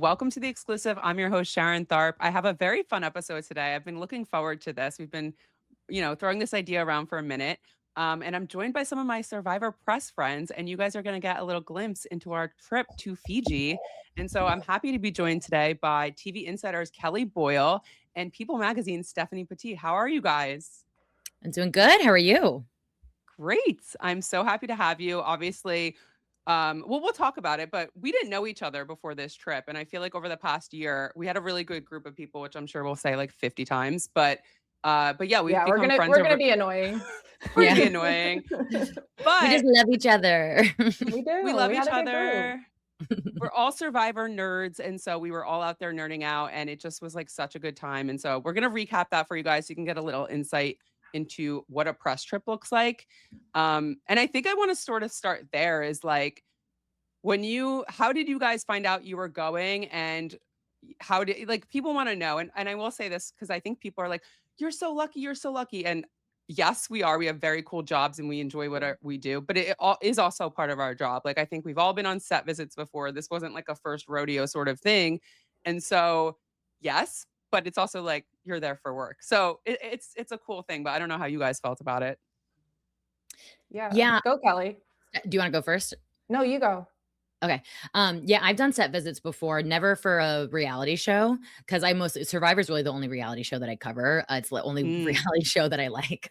welcome to the exclusive. I'm your host, Sharon Tharp. I have a very fun episode today. I've been looking forward to this. We've been, throwing this idea around for a minute. And I'm joined by some of my Survivor Press friends, and you guys are going to get a little glimpse into our trip to Fiji. And so I'm happy to be joined today by TV Insider's Kelli Boyle and People Magazine's Stephanie Petit. How are you guys? I'm doing good. How are you? Great. I'm so happy to have you. Obviously, we'll talk about it, but we didn't know each other before this trip. And I feel like over the past year, we had a really good group of people, which I'm sure we'll say like 50 times. But yeah, we've Yeah, become friends we're over. gonna be annoying. We're Yeah. gonna be annoying. We But just love each other. We do. we love We each had a good group. other. We're all Survivor nerds, and so we were all out there nerding out, and it just was like such a good time. And so we're gonna recap that for you guys so you can get a little insight into what a press trip looks like. And I think I want to sort of start there is like how did you guys find out you were going, and how did, like, people want to know, and I will say this because I think people are like, you're so lucky. And yes, we are. We have very cool jobs and we enjoy what we do, but it all is also part of our job. Like, I think we've all been on set visits before. This wasn't like a first rodeo sort of thing. And so, yes, but it's also like you're there for work. So it's a cool thing, but I don't know how you guys felt about it. Yeah. Go, Kelli. Do you want to go first? No, you go. Okay. Yeah, I've done set visits before, never for a reality show because Survivor's really the only reality show that I cover. It's the only reality show that I like.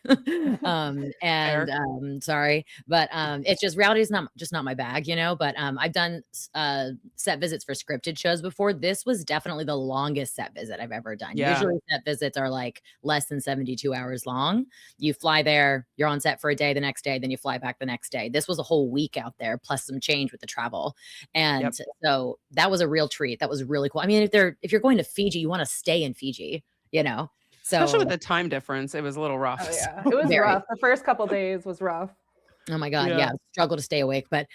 Sorry, but it's just reality is not my bag, But I've done set visits for scripted shows before. This was definitely the longest set visit I've ever done. Yeah. Usually set visits are like less than 72 hours long. You fly there, you're on set for a day, the next day, then you fly back the next day. This was a whole week out there, plus some change with the travel. And so that was a real treat. That was really cool. I mean, if you're going to Fiji, you want to stay in Fiji, So especially with the time difference, it was a little rough. Oh, yeah. It was rough. The first couple days was rough. Oh my God. Yeah. Struggle to stay awake. But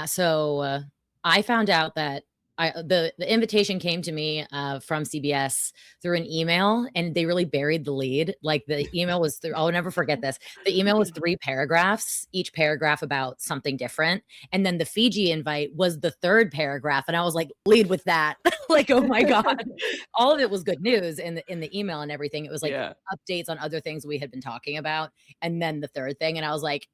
so I found out that the invitation came to me from CBS through an email, and they really buried the lead. Like, the email was I'll never forget this. The email was 3 paragraphs, each paragraph about something different. And then the Fiji invite was the 3rd paragraph. And I was like, lead with that. Like, oh my God. All of it was good news in the email and everything. It was like updates on other things we had been talking about. And then the 3rd thing. And I was like,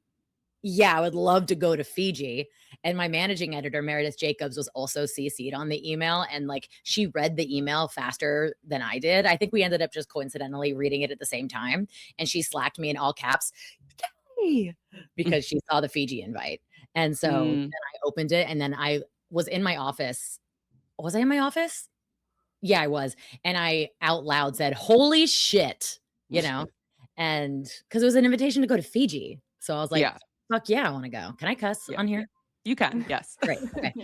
yeah, I would love to go to Fiji. And my managing editor, Meredith Jacobs, was also CC'd on the email. And like, she read the email faster than I did. I think we ended up just coincidentally reading it at the same time. And she slacked me in all caps, Kelli, because she saw the Fiji invite. And so then I opened it, and then I was in my office. Was I in my office? Yeah, I was. And I out loud said, holy shit, and because it was an invitation to go to Fiji. So I was like, fuck yeah, I want to go. Can I cuss on here? You can, yes. Great. Okay.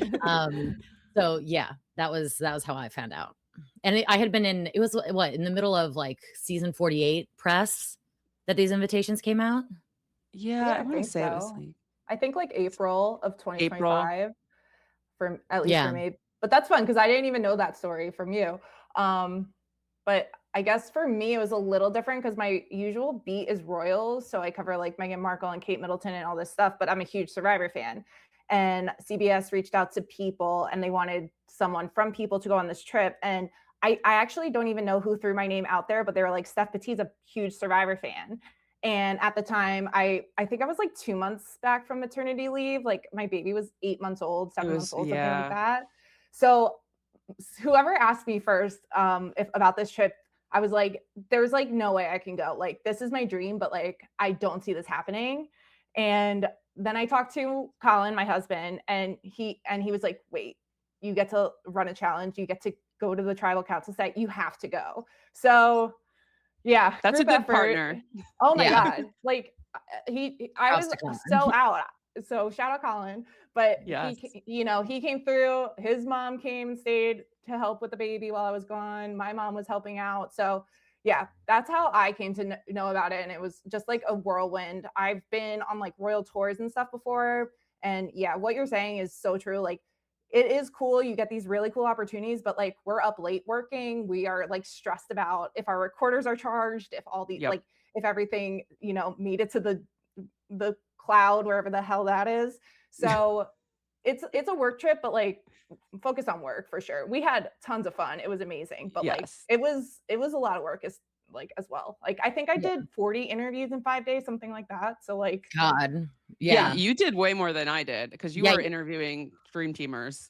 So yeah, that was how I found out. And I had been in the middle of like season 48 press that these invitations came out. Yeah, I want to say it was like, I think like April of 2025 for at least for me. But that's fun because I didn't even know that story from you. But I guess for me, it was a little different because my usual beat is royals. So I cover like Meghan Markle and Kate Middleton and all this stuff, but I'm a huge Survivor fan. And CBS reached out to People, and they wanted someone from People to go on this trip. And I actually don't even know who threw my name out there, but they were like, Steph Petit's a huge Survivor fan. And at the time, I think I was like 2 months back from maternity leave. Like, my baby was 8 months old, 7 months old, something like that. So whoever asked me first about this trip, I was like, there's like no way I can go. Like, this is my dream, but like, I don't see this happening. And then I talked to Colin, my husband, and he was like, wait, you get to run a challenge. You get to go to the tribal council set. You have to go. So yeah, that's a good partner. Oh my God. Like I was so out. So shout out Colin, but he came through. His mom came and stayed to help with the baby while I was gone. My mom was helping out. So yeah, that's how I came to know about it. And it was just like a whirlwind. I've been on like royal tours and stuff before. And yeah, what you're saying is so true. Like, it is cool. You get these really cool opportunities, but like, we're up late working. We are like stressed about if our recorders are charged, if all these, like, if everything, made it to the cloud, wherever the hell that is. So it's a work trip, but like focus on work for sure. We had tons of fun. It was amazing, but like Yes. it was a lot of work as well. Like I think I Yeah. did 40 interviews in 5 days, something like that. So like God. Yeah, Yeah. you did way more than I did because you Yeah. were interviewing dream teamers.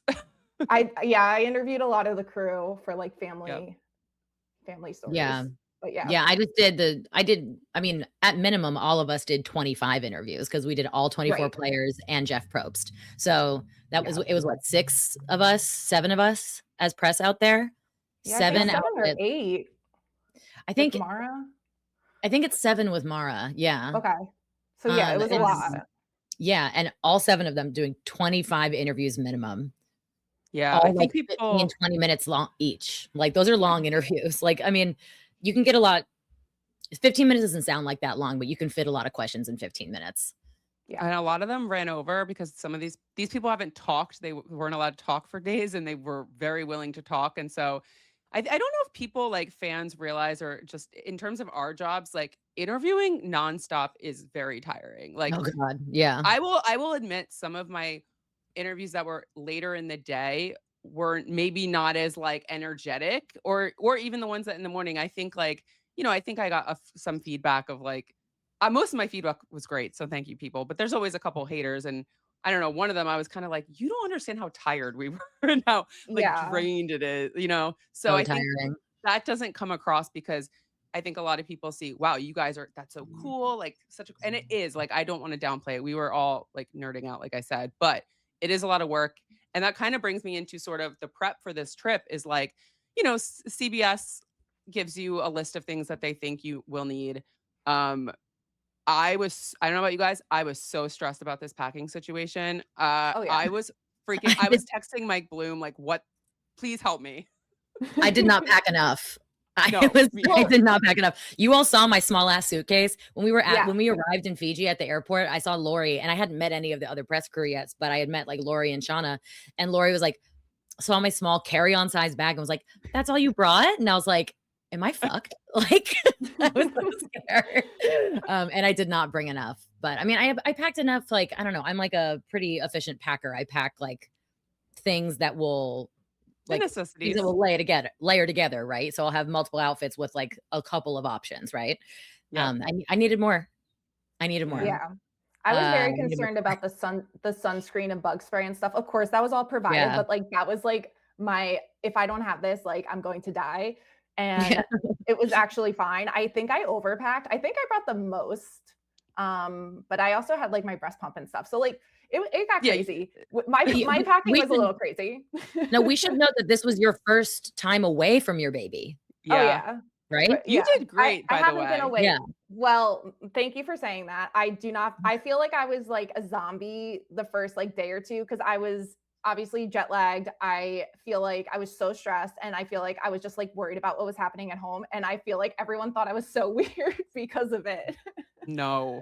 I interviewed a lot of the crew for like family stories. Yeah. But yeah. Yeah, I mean, at minimum, all of us did 25 interviews because we did all 24 Right. players and Jeff Probst. So it was what, 7 of us as press out there? Yeah, 7 7 or outfits. 8. I think Mara. I think it's 7 with Mara. Yeah. Okay. So yeah, it was a lot. Yeah, and all 7 of them doing 25 interviews minimum. Yeah, All I think like people 15, 20 minutes long each. Like those are long interviews. Like, I mean, you can get a lot. 15 minutes doesn't sound like that long, but you can fit a lot of questions in 15 minutes. Yeah. And a lot of them ran over because some of these people haven't talked. They weren't allowed to talk for days, and they were very willing to talk. And so I don't know if people like fans realize, or just in terms of our jobs, like interviewing nonstop is very tiring. Like, Oh God. Yeah. I will admit some of my interviews that were later in the day were maybe not as like energetic, or even the ones that in the morning. I think like, I think I got some feedback of like, most of my feedback was great. So thank you, people. But there's always a couple haters. And I don't know, one of them, I was kind of like, you don't understand how tired we were and how like drained it is, So I think that doesn't come across because I think a lot of people see, wow, you guys that's so cool. Like and it is like, I don't want to downplay it. We were all like nerding out, like I said, but it is a lot of work. And that kind of brings me into sort of the prep for this trip is like, CBS gives you a list of things that they think you will need. I don't know about you guys. I was so stressed about this packing situation. I was texting Mike Bloom, like, please help me. I did not pack enough. I did not pack enough. You all saw my small ass suitcase when we arrived in Fiji at the airport. I saw Lori, and I hadn't met any of the other press crew yet, but I had met like Lori and Shauna, and Lori was like, saw my small carry-on size bag and was like, "That's all you brought?" And I was like, am I fucked? Like, I was so scared. And I did not bring enough. But I mean, I packed enough. Like, I don't know. I'm like a pretty efficient packer. I pack like things that will things that will layer together, right? So I'll have multiple outfits with like a couple of options, right? Yeah. I needed more. Yeah. I was very concerned about the sunscreen and bug spray and stuff. Of course, that was all provided, but like that was like if I don't have this, like I'm going to die. And it was actually fine. I think I overpacked. I think I brought the most. But I also had like my breast pump and stuff. So like it got crazy. My packing was a little crazy. No, we should know that this was your first time away from your baby. Yeah. Oh yeah. Right? But, you did great. I haven't the way. been away. Yeah. Well, thank you for saying that. I feel like I was like a zombie the first like day or two because I was obviously jet lagged. I feel like I was so stressed, and I feel like I was just like worried about what was happening at home. And I feel like everyone thought I was so weird because of it. No,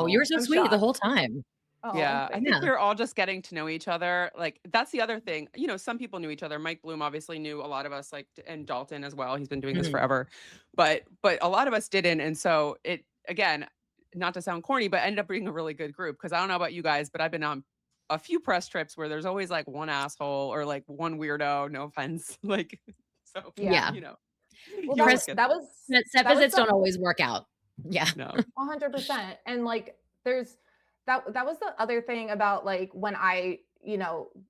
you were so sweet the whole time. Oh, yeah, I think we were all just getting to know each other. Like that's the other thing. Some people knew each other. Mike Bloom obviously knew a lot of us, like, and Dalton as well. He's been doing this forever, but a lot of us didn't. And so it, again, not to sound corny, but ended up being a really good group. Because I don't know about you guys, but I've been on a few press trips where there's always like one asshole or like one weirdo. No offense, like so. Yeah, Well, that was set visits don't always work out. Yeah, no, 100%. And like there's that was the other thing about like when I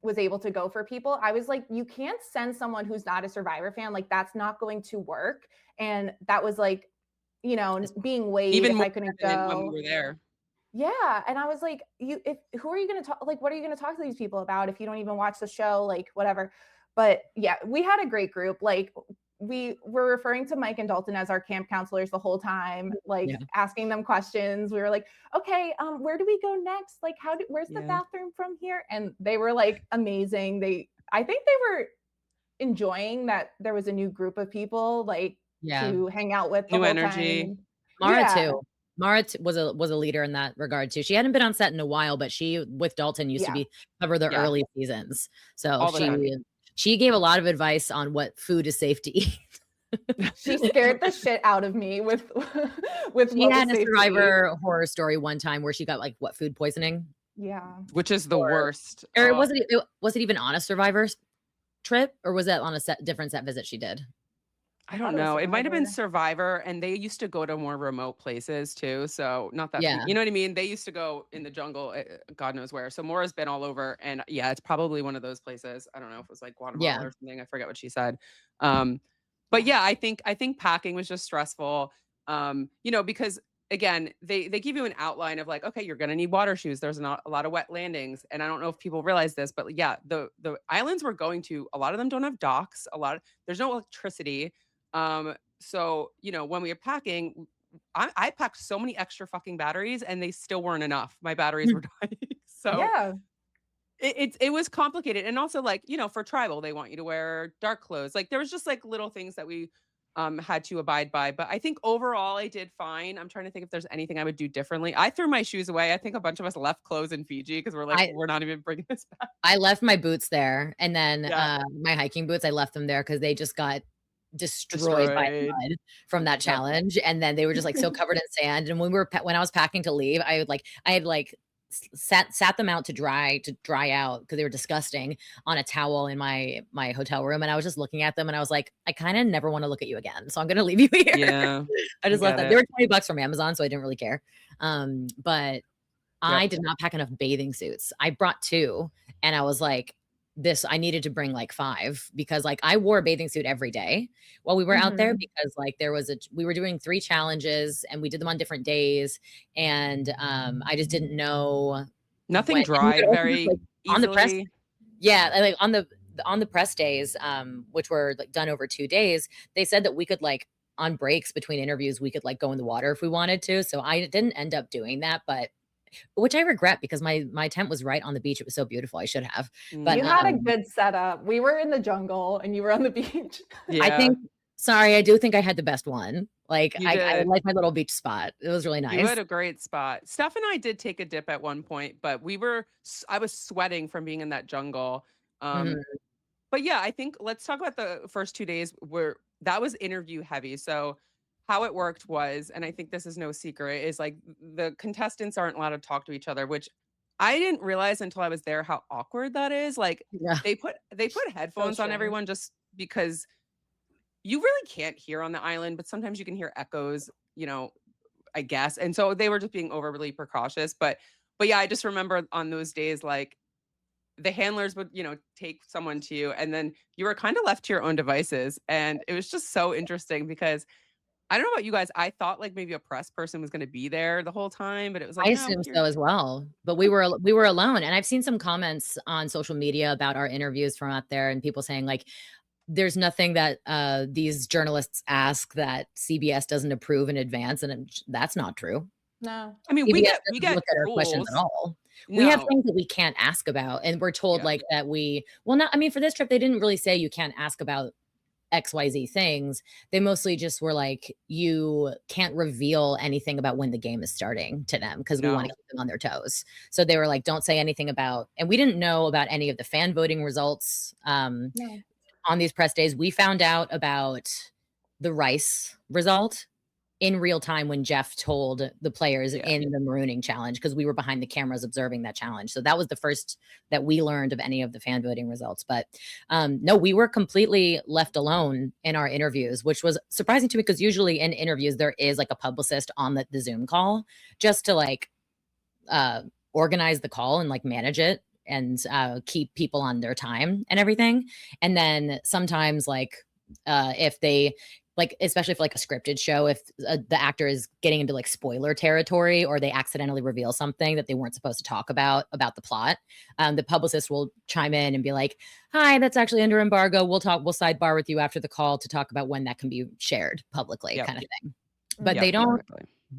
was able to go for people. I was like, you can't send someone who's not a Survivor fan. Like that's not going to work. And that was like, being weighed even if more I couldn't go go. when we were there. Yeah. And I was like, who are you going to talk? Like, what are you going to talk to these people about if you don't even watch the show? Like, whatever. But yeah, we had a great group. Like, we were referring to Mike and Dalton as our camp counselors the whole time, like asking them questions. We were like, okay, where do we go next? Like, where's the bathroom from here? And they were like amazing. I think they were enjoying that there was a new group of people like to hang out with. New energy. Time. Mara too. Mara was a leader in that regard too. She hadn't been on set in a while, but she with Dalton used to cover the early seasons. So she gave a lot of advice on what food is safe to eat. She scared the shit out of me with she had a Survivor horror story one time where she got like food poisoning. Yeah. which is the worst. Or was it even on a Survivor's trip, or was that on a different set visit she did? I don't know. It might have been Survivor, and they used to go to more remote places too. So not that, you know what I mean? They used to go in the jungle, God knows where. So Maura's been all over, and yeah, it's probably one of those places. I don't know if it was like Guatemala or something. I forget what she said. But yeah, I think packing was just stressful. You know, because again, they give you an outline of like, okay, you're gonna need water shoes. There's not a lot of wet landings, and I don't know if people realize this, but yeah, the islands we're going to, a lot of them don't have docks. There's no electricity. So, you know, when we were packing, I packed so many extra fucking batteries and they still weren't enough. My batteries were dying. So yeah, it was complicated. And also like, you know, for tribal, they want you to wear dark clothes. Like there was just like little things that we had to abide by. But I think overall I did fine. I'm trying to think if there's anything I would do differently. I threw my shoes away. I think a bunch of us left clothes in Fiji because we're like, we're not even bringing this back. I left my boots there. And then my hiking boots, I left them there because they just got destroyed by mud from that challenge. And then they were just like so covered in sand. And when I was packing to leave, I had sat them out to dry out because they were disgusting on a towel in my hotel room. And I was just looking at them and I was like, I kind of never want to look at you again. So I'm going to leave you here. Yeah. I just left them. They were $20 from Amazon, so I didn't really care. But I did not pack enough bathing suits. I brought 2 and I was like, I needed to bring like 5 because like I wore a bathing suit every day while we were out there because like we were doing 3 challenges and we did them on different days. And I just didn't know. Nothing dried very like, on the press. Yeah. Like on the press days, which were like done over 2 days, they said that we could like on breaks between interviews, we could like go in the water if we wanted to. So I didn't end up doing that, which I regret because my tent was right on the beach. It was so beautiful. I should have. But you had a good setup. We were in the jungle and you were on the beach. Yeah. I do think I had the best one. Like I like my little beach spot. It was really nice. You had a great spot. Steph and I did take a dip at one point, but I was sweating from being in that jungle. But yeah, I think let's talk about the first 2 days where that was interview heavy. So how it worked was, and I think this is no secret, is like the contestants aren't allowed to talk to each other, which I didn't realize until I was there how awkward that is. Like they put headphones on everyone just because you really can't hear on the island, but sometimes you can hear echoes, you know, I guess. And so they were just being overly precautious. But yeah, I just remember on those days, like the handlers would, you know, take someone to you and then you were kind of left to your own devices. And it was just so interesting because I don't know about you guys. I thought like maybe a press person was going to be there the whole time, but it was like I assumed so as well. But we were alone, and I've seen some comments on social media about our interviews from out there, and people saying like, "There's nothing that these journalists ask that CBS doesn't approve in advance," and that's not true. No, I mean CBS we get look at our questions at all. No. We have things that we can't ask about, and we're told like that for this trip they didn't really say you can't ask about XYZ things. They mostly just were like, you can't reveal anything about when the game is starting to them because we want to keep them on their toes. So they were like, don't say anything about, and we didn't know about any of the fan voting results on these press days. We found out about the rice result in real time when Jeff told the players in the Marooning challenge, because we were behind the cameras observing that challenge. So that was the first that we learned of any of the fan voting results. But no, we were completely left alone in our interviews, which was surprising to me because usually in interviews there is like a publicist on the Zoom call just to like organize the call and like manage it and keep people on their time and everything. And then sometimes like if they like, especially for like a scripted show, if the actor is getting into like spoiler territory or they accidentally reveal something that they weren't supposed to talk about the plot, the publicist will chime in and be like, hi, that's actually under embargo. We'll sidebar with you after the call to talk about when that can be shared publicly kind of thing. But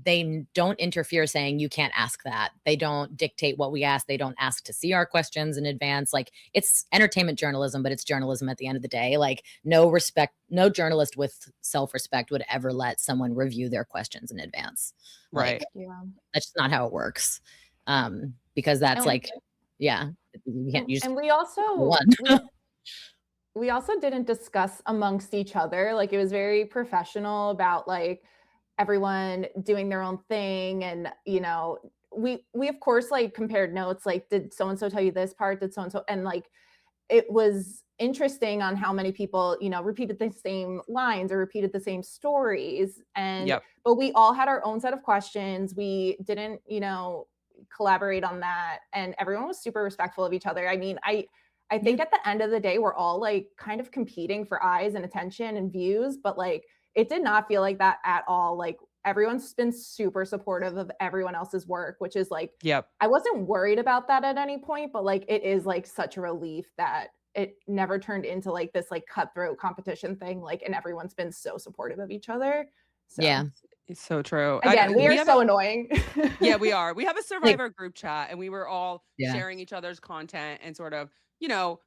they don't interfere saying you can't ask that. They don't dictate what we ask. They don't ask to see our questions in advance. Like, it's entertainment journalism, but it's journalism at the end of the day. Like, no journalist with self-respect would ever let someone review their questions in advance. Right. Like, that's just not how it works. Because that's you can't use. And we also didn't discuss amongst each other. Like, it was very professional about like everyone doing their own thing. And, you know, we of course like compared notes, like, did so and so tell you this part, did so and so, and like it was interesting on how many people, you know, repeated the same lines or repeated the same stories. And Yep. but we all had our own set of questions. We didn't, you know, collaborate on that, and everyone was super respectful of each other. I mean, I think at the end of the day, we're all like kind of competing for eyes and attention and views, but like it did not feel like that at all. Like everyone's been super supportive of everyone else's work, which is like, Yep. I wasn't worried about that at any point, but like it is like such a relief that it never turned into like this like cutthroat competition thing. Like, and everyone's been so supportive of each other. So Yeah. It's so true. again, we are so annoying. Yeah, we are. We have a Survivor group chat, and we were all sharing each other's content and sort of, you know,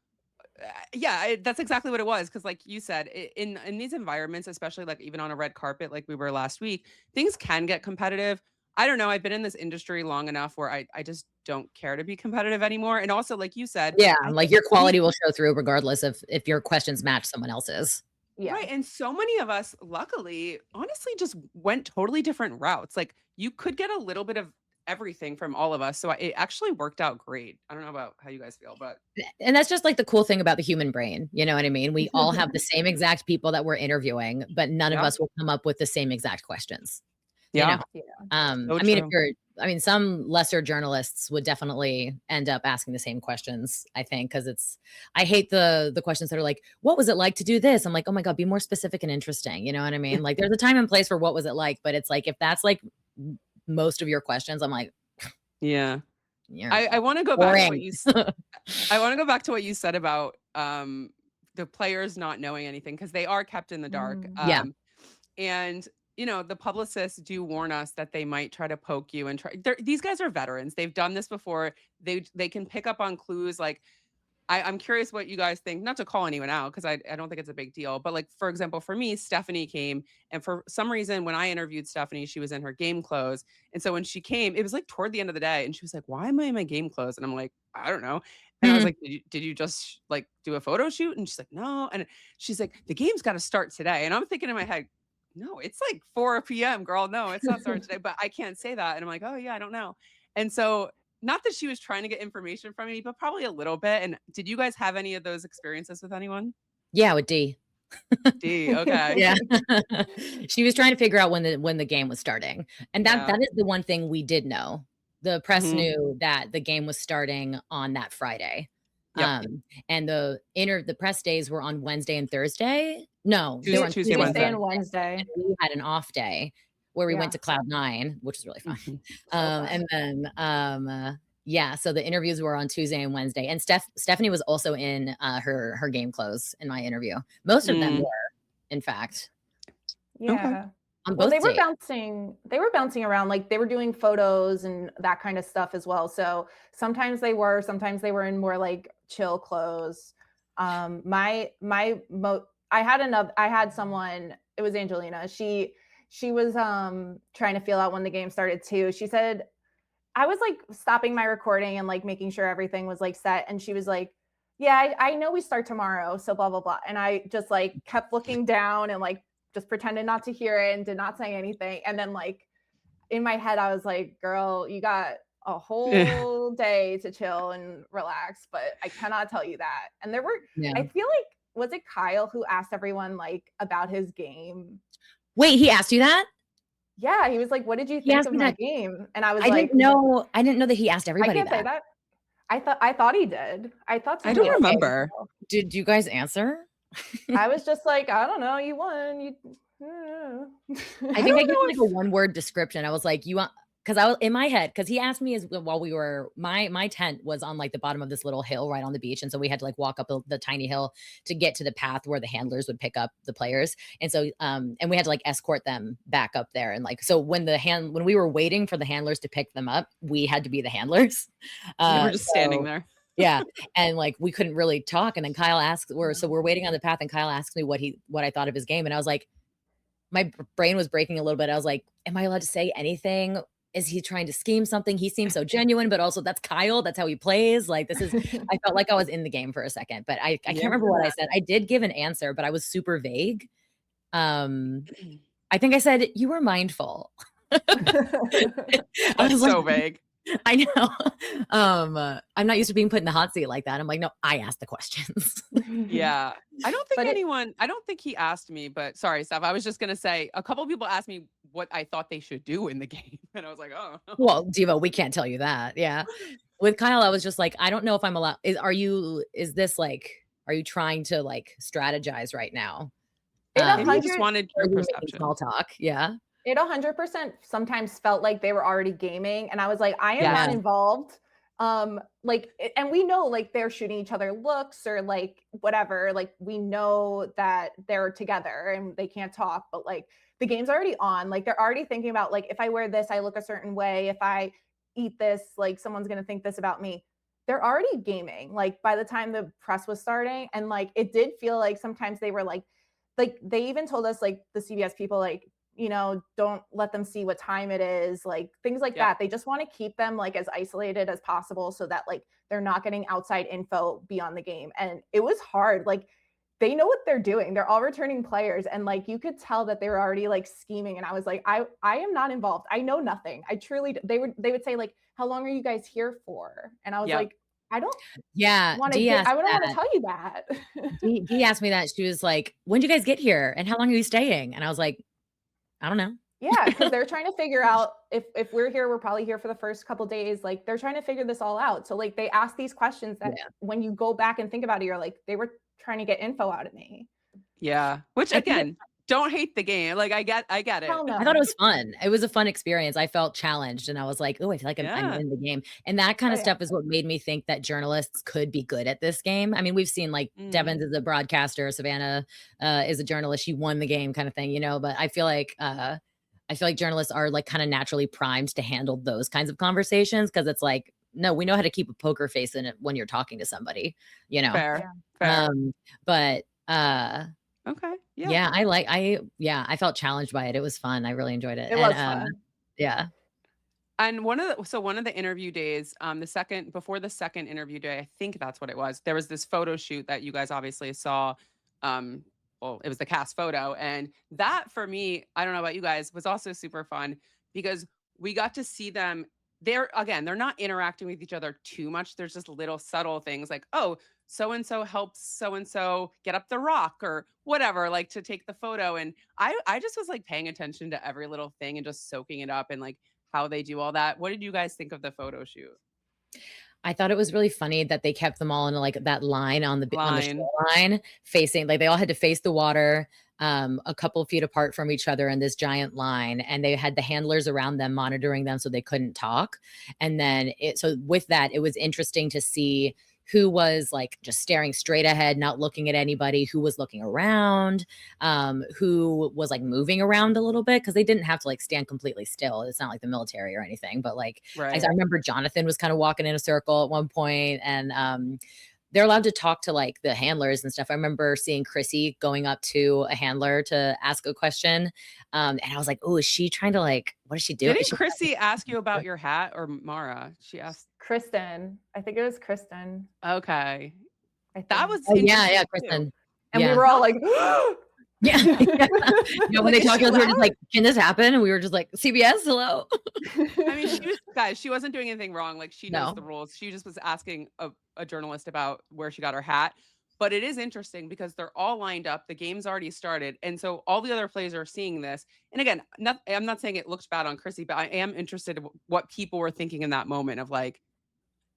that's exactly what it was. Because like you said, in these environments, especially like even on a red carpet like we were last week, things can get competitive. I don't know. I've been in this industry long enough where I just don't care to be competitive anymore. And also, like you said, like your quality will show through regardless of if your questions match someone else's. Yeah. Right. And so many of us, luckily, honestly, just went totally different routes. Like you could get a little bit of everything from all of us. So it actually worked out great. I don't know about how you guys feel, but. And that's just like the cool thing about the human brain. You know what I mean? We all have the same exact people that we're interviewing, but none of us will come up with the same exact questions. Yeah. You know? I mean, some lesser journalists would definitely end up asking the same questions, I think, because I hate the questions that are like, what was it like to do this? I'm like, oh my God, be more specific and interesting. You know what I mean? Like there's a time and place for what was it like, but it's like, if that's like most of your questions, I'm like, yeah. I want to go back to what you I want to go back to what you said about the players not knowing anything, because they are kept in the dark. And you know, the publicists do warn us that they might try to poke you and these guys are veterans. They've done this before. They can pick up on clues. Like I'm curious what you guys think, not to call anyone out, because I don't think it's a big deal. But like, for example, for me, Stephanie came, and for some reason, when I interviewed Stephanie, she was in her game clothes. And so when she came, it was like toward the end of the day, and she was like, why am I in my game clothes? And I'm like, I don't know. And I was like, did you just like do a photo shoot? And she's like, no. And she's like, the game's got to start today. And I'm thinking in my head, no, it's like 4 p.m. girl. No, it's not starting today, but I can't say that. And I'm like, oh yeah, I don't know. And so not that she was trying to get information from me, but probably a little bit. And did you guys have any of those experiences with anyone? Yeah, with D. D, okay. Yeah. She was trying to figure out when the game was starting. And that is the one thing we did know. The press knew that the game was starting on that Friday. Yep. And the press days were on Wednesday and Thursday. No, they were on Tuesday and Wednesday. And we had an off day where we went to Cloud9, which was really fun. And then so the interviews were on Tuesday and Wednesday. And Stephanie was also in her game clothes in my interview. Most of them were, in fact. Yeah. Okay. Well, they were bouncing around, like they were doing photos and that kind of stuff as well. So sometimes they were in more like chill clothes. I had someone, it was Angelina. She was trying to feel out when the game started too. She said, I was like stopping my recording and like making sure everything was like set. And she was like, yeah, I know we start tomorrow. So blah, blah, blah. And I just like kept looking down and like just pretended not to hear it and did not say anything. And then like in my head, I was like, girl, you got a whole day to chill and relax, but I cannot tell you that. And there were, I feel like, was it Kyle who asked everyone like about his game? Wait, he asked you that? Yeah, he was like, what did you think of my game? And I was I didn't know that he asked everybody. I can't say that. I thought he did. I don't remember. Did you guys answer? I was just like, I don't know, you won. I think I gave like a one-word description. I was like, you want, because I was in my head, because he asked me while we were, my tent was on like the bottom of this little hill right on the beach. And so we had to like walk up the tiny hill to get to the path where the handlers would pick up the players. And so, and we had to like escort them back up there. And like, so when we were waiting for the handlers to pick them up, we had to be the handlers. We were just standing there. Yeah. And like, we couldn't really talk. And then Kyle asked, we're waiting on the path, and Kyle asked me what I thought of his game. And I was like, my brain was breaking a little bit. I was like, am I allowed to say anything? Is he trying to scheme something? He seems so genuine, but also that's Kyle. That's how he plays. Like I felt like I was in the game for a second, but I can't remember what I said. I did give an answer, but I was super vague. I think I said, you were mindful. I was so vague. I know. I'm not used to being put in the hot seat like that. I'm like, no, I asked the questions. Yeah. I don't think But I don't think he asked me, but sorry, Steph. I was just gonna say a couple people asked me what I thought they should do in the game. And I was like, oh. Well, Devo, we can't tell you that. Yeah. With Kyle, I was just like, I don't know if I'm allowed. Are you trying to like strategize right now? It Maybe you just 100 wanted Or your are we making small perception. talk? Yeah. it 100% sometimes felt like they were already gaming, and I was like, I am not Yes. involved. And we know like they're shooting each other looks or like whatever. Like we know that they're together and they can't talk, but like the game's already on. Like they're already thinking about like if I wear this, I look a certain way. If I eat this, like someone's gonna think this about me. They're already gaming. Like by the time the press was starting, and like it did feel like sometimes they were like they even told us like the CBS people like don't let them see what time it is, like things like that. They just want to keep them like as isolated as possible so that like they're not getting outside info beyond the game. And it was hard. Like they know what they're doing. They're all returning players. And like you could tell that they were already like scheming. And I was like, I am not involved. I know nothing. I truly they would say, like, how long are you guys here for? And I was like, I don't want to I wouldn't want to tell you that. Dee asked me that. She was like, when did you guys get here? And how long are you staying? And I was like, I don't know. Yeah, because they're trying to figure out if we're here, we're probably here for the first couple days. Like they're trying to figure this all out. So like they ask these questions that when you go back and think about it, you're like, they were trying to get info out of me. Yeah. Which again, don't hate the game. Like I get it. No. I thought it was fun. It was a fun experience. I felt challenged and I was like, oh, I feel like I'm in the game. And that kind of stuff is what made me think that journalists could be good at this game. I mean, we've seen like Devin is a broadcaster, Savannah is a journalist. She won the game kind of thing, but I feel like journalists are like kind of naturally primed to handle those kinds of Conversations because it's like, no, we know how to keep a poker face in it when you're talking to somebody, Fair. But okay. Yeah, I felt challenged by it. It was fun. I really enjoyed it. It was fun. Yeah. And one of the interview days, before the second interview day, I think that's what it was. There was this photo shoot that you guys obviously saw. Well, it was the cast photo. And that for me, I don't know about you guys, was also super fun because we got to see them. They're not interacting with each other too much. There's just little subtle things like, oh, so-and-so helps so-and-so get up the rock or whatever, like to take the photo. And I just was like paying attention to every little thing and just soaking it up and like how they do all that. What did you guys think of the photo shoot? I thought it was really funny that they kept them all in like that line on the shoreline facing, like they all had to face the water a couple of feet apart from each other in this giant line. And they had the handlers around them monitoring them so they couldn't talk. And then so with that, it was interesting to see who was like just staring straight ahead, not looking at anybody, who was looking around, who was like moving around a little bit because they didn't have to like stand completely still. It's not like the military or anything, but like I remember Jonathan was kind of walking in a circle at one point, and they're allowed to talk to like the handlers and stuff. I remember seeing Chrissy going up to a handler to ask a question. And I was like, oh, is she trying to like, what is she doing? Didn't Chrissy ask you about your hat or Mara? She asked Kristen. I think it was Kristen. Okay. That was yeah, Kristen. And we were all like, yeah. When they talked to us, we were just like, can this happen? And we were just like, CBS, hello. I mean, she wasn't doing anything wrong. Like she knows the rules. She just was asking a journalist about where she got her hat. But it is interesting because they're all lined up. The game's already started. And so all the other players are seeing this. And again, I'm not saying it looked bad on Chrissy, but I am interested in what people were thinking in that moment of like,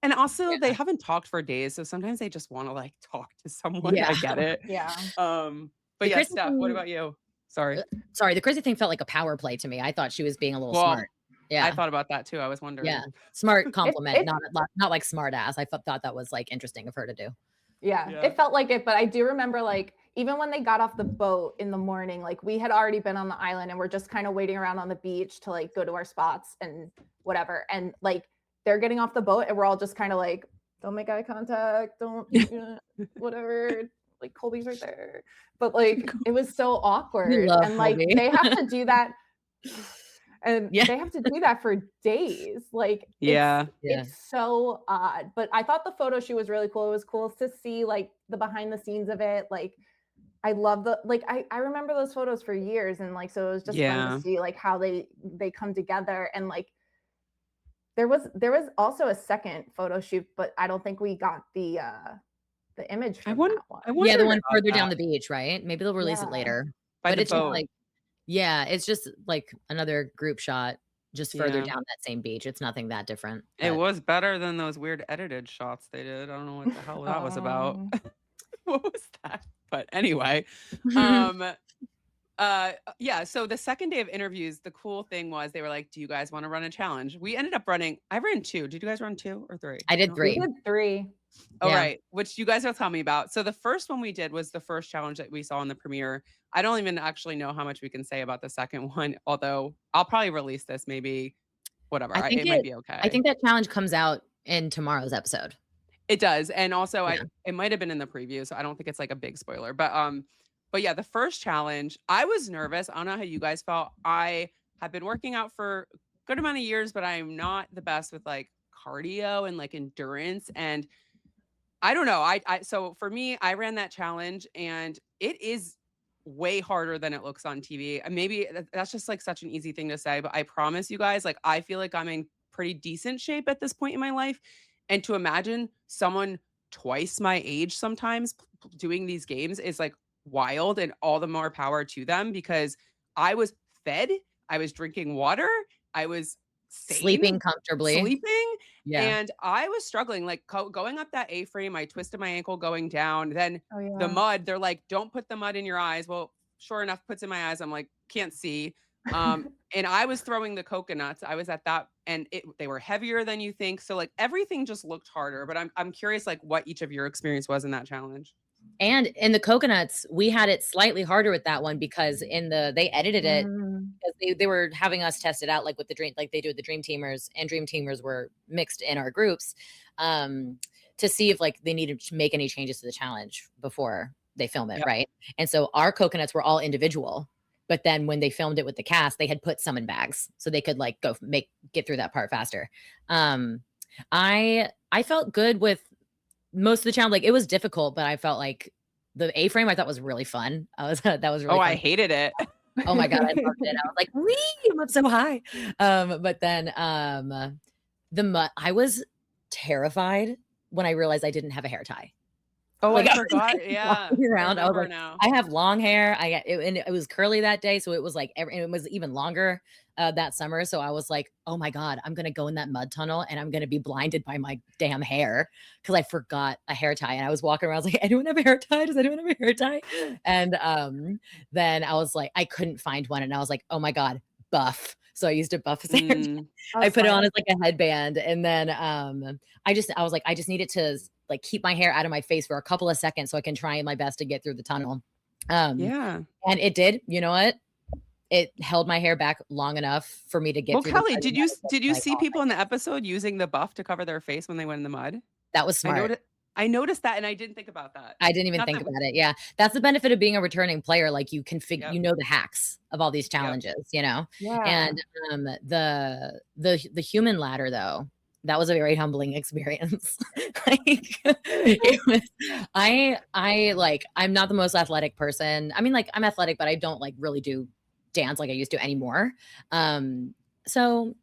and also they haven't talked for days. So sometimes they just want to like talk to someone. I get it. Yeah. But yeah, Steph, what about you? Sorry, the Chrissy thing felt like a power play to me. I thought she was being a little smart. Yeah, I thought about that too. I was wondering. Yeah, smart compliment, not like smart ass. I thought that was like interesting of her to do. Yeah, it felt like it, but I do remember like even when they got off the boat in the morning, like we had already been on the island and we're just kind of waiting around on the beach to like go to our spots and whatever. And like they're getting off the boat and we're all just kind of like, don't make eye contact, don't whatever. Like Colby's right there. But like it was so awkward. And like Colby. they have to do that. And they have to do that for days. Like, it's so odd. But I thought the photo shoot was really cool. It was cool to see like the behind the scenes of it. Like, I love I remember those photos for years. And like, so it was just fun to see like how they come together. And like, There was also a second photo shoot, but I don't think we got the image from that one. Yeah, the one further down the beach, right? Maybe they'll release it later. By but it's boat. just like, yeah, it's just like another group shot just further down that same beach. It's nothing that different. It was better than those weird edited shots they did. I don't know what the hell that was about. What was that? But anyway, yeah, so the second day of interviews, the cool thing was they were like, do you guys want to run a challenge? We ended up running, I ran 2. Did you guys run 2 or 3? I did 3. We did 3. Oh, right. Which you guys will tell me about. So the first one we did was the first challenge that we saw in the premiere. I don't even actually know how much we can say about the second one, although I'll probably release this maybe whatever. It might be okay. I think that challenge comes out in tomorrow's episode. It does. And also it might have been in the preview, so I don't think it's like a big spoiler. But yeah, the first challenge, I was nervous. I don't know how you guys felt. I have been working out for a good amount of years, but I'm not the best with like cardio and like endurance. And I don't know. So for me, I ran that challenge and it is way harder than it looks on TV. And maybe that's just like such an easy thing to say, but I promise you guys, like, I feel like I'm in pretty decent shape at this point in my life. And to imagine someone twice my age sometimes doing these games is like wild, and all the more power to them, because I was fed, I was drinking water, I was sleeping comfortably, and I was struggling, like going up that A-frame. I twisted my ankle going down. Then the mud, they're like, don't put the mud in your eyes. Well, sure enough, puts in my eyes. I'm like, can't see. And I was throwing the coconuts. I was at that, and they were heavier than you think. So like everything just looked harder. But I'm curious, like, what each of your experience was in that challenge. And in the coconuts, we had it slightly harder with that one because they edited it because they were having us test it out, like with the dream, like they do with the Dream Teamers, and Dream Teamers were mixed in our groups to see if like they needed to make any changes to the challenge before they film it, right? And so our coconuts were all individual, but then when they filmed it with the cast, they had put some in bags so they could like get through that part faster. I felt good with most of the challenge. Like, it was difficult, but I felt like the A-frame I thought was really fun. That was really fun. I hated it. Oh my God, I loved it. I was like, wee, I'm up so high. But then the mud, I was terrified when I realized I didn't have a hair tie. Oh, like, I forgot. Yeah. Around, I was like, I have long hair. And it was curly that day. So it was like, it was even longer that summer. So I was like, oh my God, I'm going to go in that mud tunnel and I'm going to be blinded by my damn hair because I forgot a hair tie. And I was walking around, I was like, anyone have a hair tie? Does anyone have a hair tie? And then I was like, I couldn't find one. And I was like, oh my God, buff. So I used a buff. I put it on as like a headband. And then I was like, I just needed to like keep my hair out of my face for a couple of seconds so I can try my best to get through the tunnel. And it did. You know what? It held my hair back long enough for me to get through. Kelli, did you see people in the episode using the buff to cover their face when they went in the mud? That was smart. I noticed that, and I didn't think about that. I didn't even think about it. Yeah. That's the benefit of being a returning player. Like, you can you know the hacks of all these challenges, you know? Yeah. And the human ladder, though, that was a very humbling experience. Like, it was, I'm not the most athletic person. I mean, like, I'm athletic, but I don't like really do dance like I used to anymore. So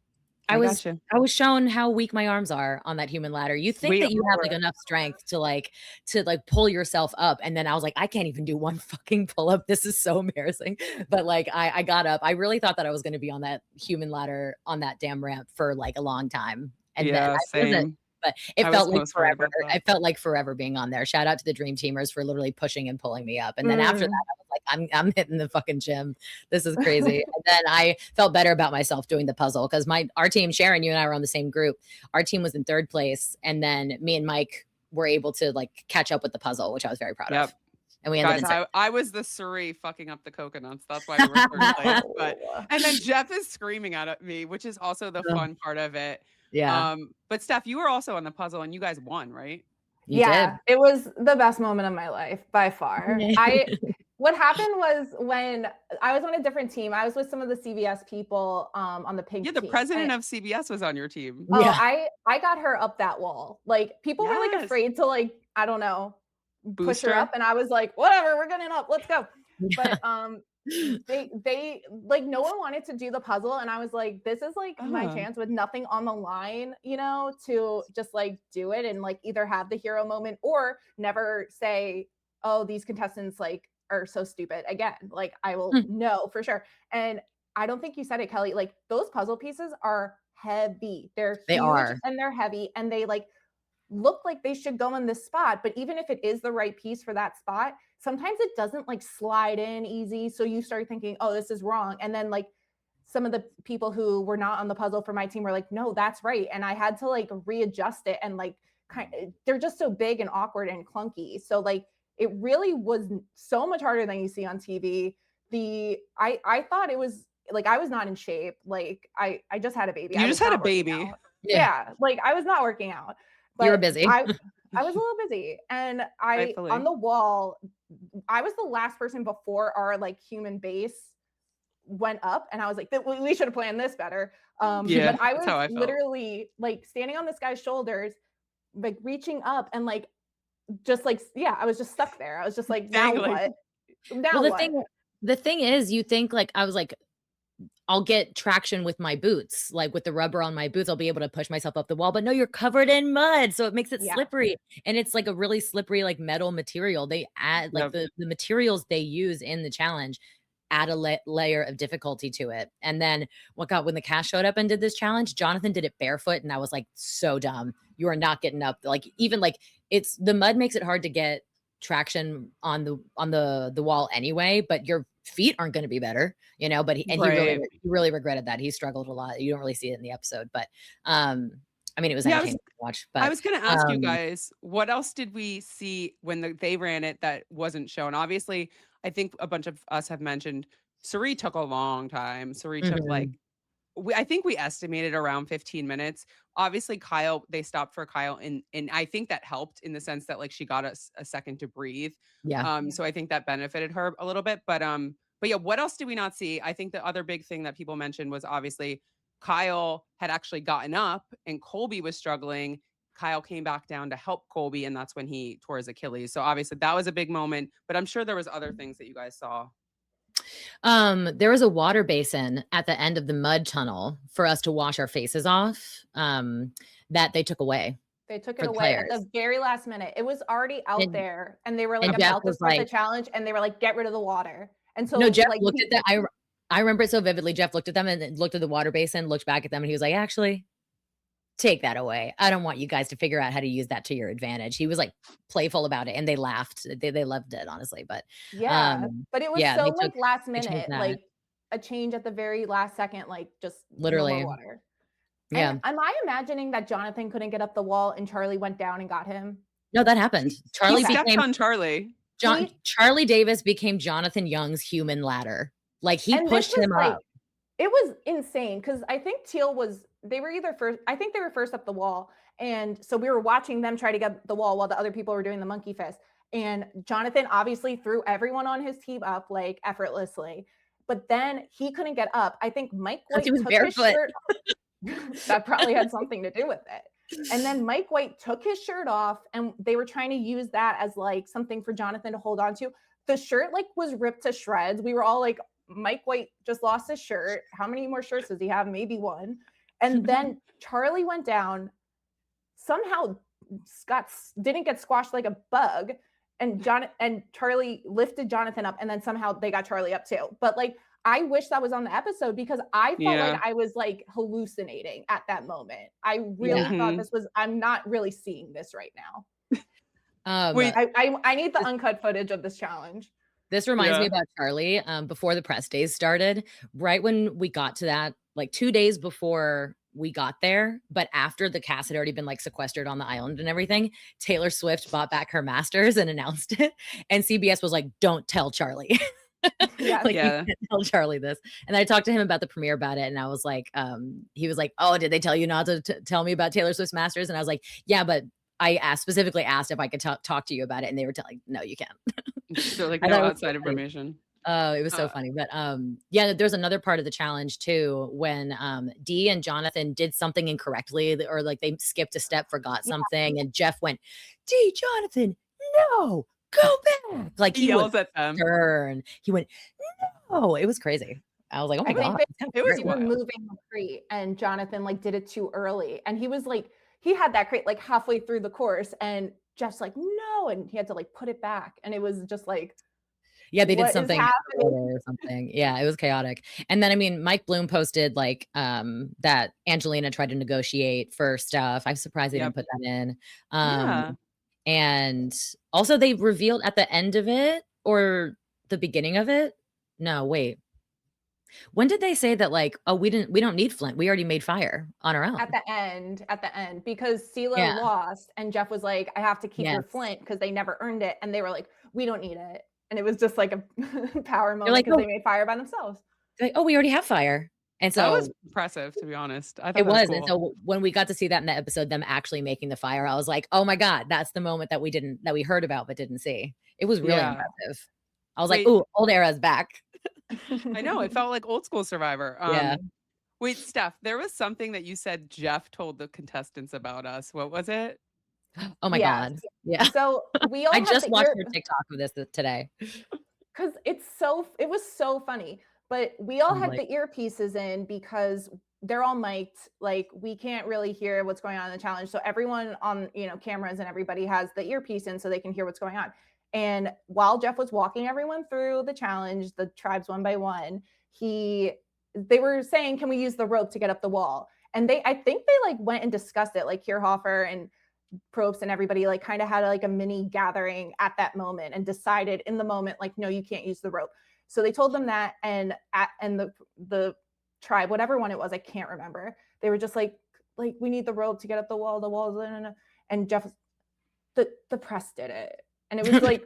I was shown how weak my arms are on that human ladder. You think that you have like enough strength to pull yourself up. And then I was like, I can't even do one fucking pull up. This is so embarrassing. But like, I got up. I really thought that I was going to be on that human ladder on that damn ramp for like a long time. And then I wasn't. But it felt like forever. I felt like forever being on there. Shout out to the Dream Teamers for literally pushing and pulling me up. And then after that, I was like, I'm hitting the fucking gym. This is crazy. And then I felt better about myself doing the puzzle because our team, Sharon, you and I were on the same group. Our team was in 3rd place. And then me and Mike were able to like catch up with the puzzle, which I was very proud of. And we ended I was the Surrey fucking up the coconuts. That's why we were 3rd place. And then Jeff is screaming at me, which is also the fun part of it. Yeah. But Steph, you were also on the puzzle and you guys won, right? You did. It was the best moment of my life by far. What happened was when I was on a different team, I was with some of the CBS people on the pig team. The president of CBS was on your team. Oh, yeah. I got her up that wall. Like, people were like afraid to like, I don't know, push her up. And I was like, whatever, we're getting up. Let's go. But they like no one wanted to do the puzzle, and I was like, this is like my Uh-huh. chance with nothing on the line, you know, to just like do it and like either have the hero moment or never say, oh, these contestants like are so stupid again. Like I will know for sure. And I don't think you said it, Kelly. Like those puzzle pieces are heavy. They're They huge are. and they're heavy, and they like look like they should go in this spot, but even if it is the right piece for that spot, sometimes it doesn't like slide in easy. So you start thinking, oh, this is wrong. And then like some of the people who were not on the puzzle for my team were like, no, that's right. And I had to like readjust it, and like they're just so big and awkward and clunky. So like it really was so much harder than you see on TV. I thought it was like I was not in shape. Like I just had a baby. You I just was had a not working baby. out. Yeah, like I was not working out. But You were busy. I was a little busy, and Rightfully. on the wall, I was the last person before our like human base went up, and I was like, we should have planned this better. Yeah, But I that's was how I felt. literally like standing on this guy's shoulders, like reaching up, and like just like I was just stuck there. I was just like, now Dangling. what? Now Well, what? the thing is, you think like I was like, I'll get traction with my boots, like with the rubber on my boots, I'll be able to push myself up the wall. But no, you're covered in mud, so it makes it Yeah. slippery, and it's like a really slippery like metal material. They add like Yep. the materials they use in the challenge add a layer of difficulty to it. And then what God, when the cast showed up and did this challenge, Jonathan did it barefoot, and I was like, so dumb. You are not getting up. Like even like it's the mud makes it hard to get traction on the wall anyway, but your feet aren't going to be better, you know. But he really regretted that. He struggled a lot. You don't really see it in the episode, but I mean, it was entertaining to watch. But I was going to ask you guys, what else did we see when they ran it that wasn't shown? Obviously, I think a bunch of us have mentioned Suri took a long time. Suri took like, I think we estimated around 15 minutes. Obviously, Kyle, they stopped for Kyle, and I think that helped in the sense that like she got a second to breathe. Yeah. So I think that benefited her a little bit. But yeah, what else did we not see? I think the other big thing that people mentioned was obviously Kyle had actually gotten up and Colby was struggling. Kyle came back down to help Colby, and that's when he tore his Achilles. So obviously that was a big moment, but I'm sure there was other things that you guys saw. There was a water basin at the end of the mud tunnel for us to wash our faces off, that they took away. They took it away at the very last minute. It was already out there, and they were like about to start the challenge, and they were like, get rid of the water. And so no, Jeff like, looked at that. I remember it so vividly. Jeff looked at them and then looked at the water basin, looked back at them, and he was like, actually, take that away. I don't want you guys to figure out how to use that to your advantage. He was like playful about it, and they laughed. They loved it, honestly. But yeah, but it was so like last minute, like a change at the very last second, like just literally no more water. Yeah. And am I imagining that Jonathan couldn't get up the wall and Charlie went down and got him? No, that happened. Charlie stepped on Charlie. Charlie Davis became Jonathan Young's human ladder. Like he pushed him up. It was insane because I think Teal was, they were either first, I think they were first up the wall. And so we were watching them try to get the wall while the other people were doing the monkey fist. And Jonathan obviously threw everyone on his team up like effortlessly, but then he couldn't get up. I think Mike White took his shirt that probably had something to do with it. And then Mike White took his shirt off, and they were trying to use that as like something for Jonathan to hold on to. The shirt like was ripped to shreds. We were all like, Mike White just lost his shirt. How many more shirts does he have? Maybe one. And then Charlie went down, somehow didn't get squashed like a bug. And Charlie lifted Jonathan up, and then somehow they got Charlie up too. But like, I wish that was on the episode because I felt like I was like hallucinating at that moment. I really thought this was, I'm not really seeing this right now. Wait, I need the uncut footage of this challenge. This reminds me about Charlie. Before the press days started, right when we got to that, like 2 days before we got there, but after the cast had already been like sequestered on the island and everything, Taylor Swift bought back her masters and announced it. And CBS was like, don't tell Charlie. You can't tell Charlie this. And I talked to him about the premiere about it, and I was like, he was like, oh, did they tell you not to tell me about Taylor Swift's masters? And I was like, yeah, but I specifically asked if I could talk to you about it, and they were telling, no, you can't. So like no outside information. It was so funny. But yeah, there's another part of the challenge too when Dee and Jonathan did something incorrectly, or like they skipped a step, forgot something, and Jeff went, Dee, Jonathan, no, go back. Like he yells at them. Stern. He went, Oh, it was crazy. I was like, oh my God. It was moving the crate and Jonathan like did it too early. And he was like, he had that crate like halfway through the course and Jeff's like, no. And he had to like put it back. And it was just like, yeah, they did something or something. Yeah, it was chaotic. And then, I mean, Mike Bloom posted like that Angelina tried to negotiate for stuff. I'm surprised they didn't put that in. And also they revealed at the end of it or the beginning of it. No, wait. When did they say that like, oh, we don't need Flint. We already made fire on our own. At the end, because CeeLo lost and Jeff was like, I have to keep your Flint because they never earned it. And they were like, we don't need it. And it was just like a power moment because they made fire by themselves. Like, oh, we already have fire. And so that was impressive, to be honest. I thought it was. Cool. And so when we got to see that in the episode, them actually making the fire, I was like, oh my God, that's the moment that we heard about but didn't see. It was really impressive. I was like, ooh, old era's back. I know, it felt like old school Survivor. Wait, Steph, there was something that you said Jeff told the contestants about us. What was it? Oh my God. Yeah. So we all I just watched your TikTok of this today. Because it was so funny. But we all had the earpieces in because they're all mic'd. Like we can't really hear what's going on in the challenge. So everyone on, cameras and everybody has the earpiece in so they can hear what's going on. And while Jeff was walking everyone through the challenge, the tribes one by one, they were saying, can we use the rope to get up the wall? And I think they like went and discussed it, like Kierhofer and Probst and everybody like kind of had like a mini gathering at that moment and decided in the moment, like, no, you can't use the rope. So they told them that, and the tribe, whatever one it was, I can't remember. They were just like we need the rope to get up the wall. The walls, and Jeff, the press did it, and it was like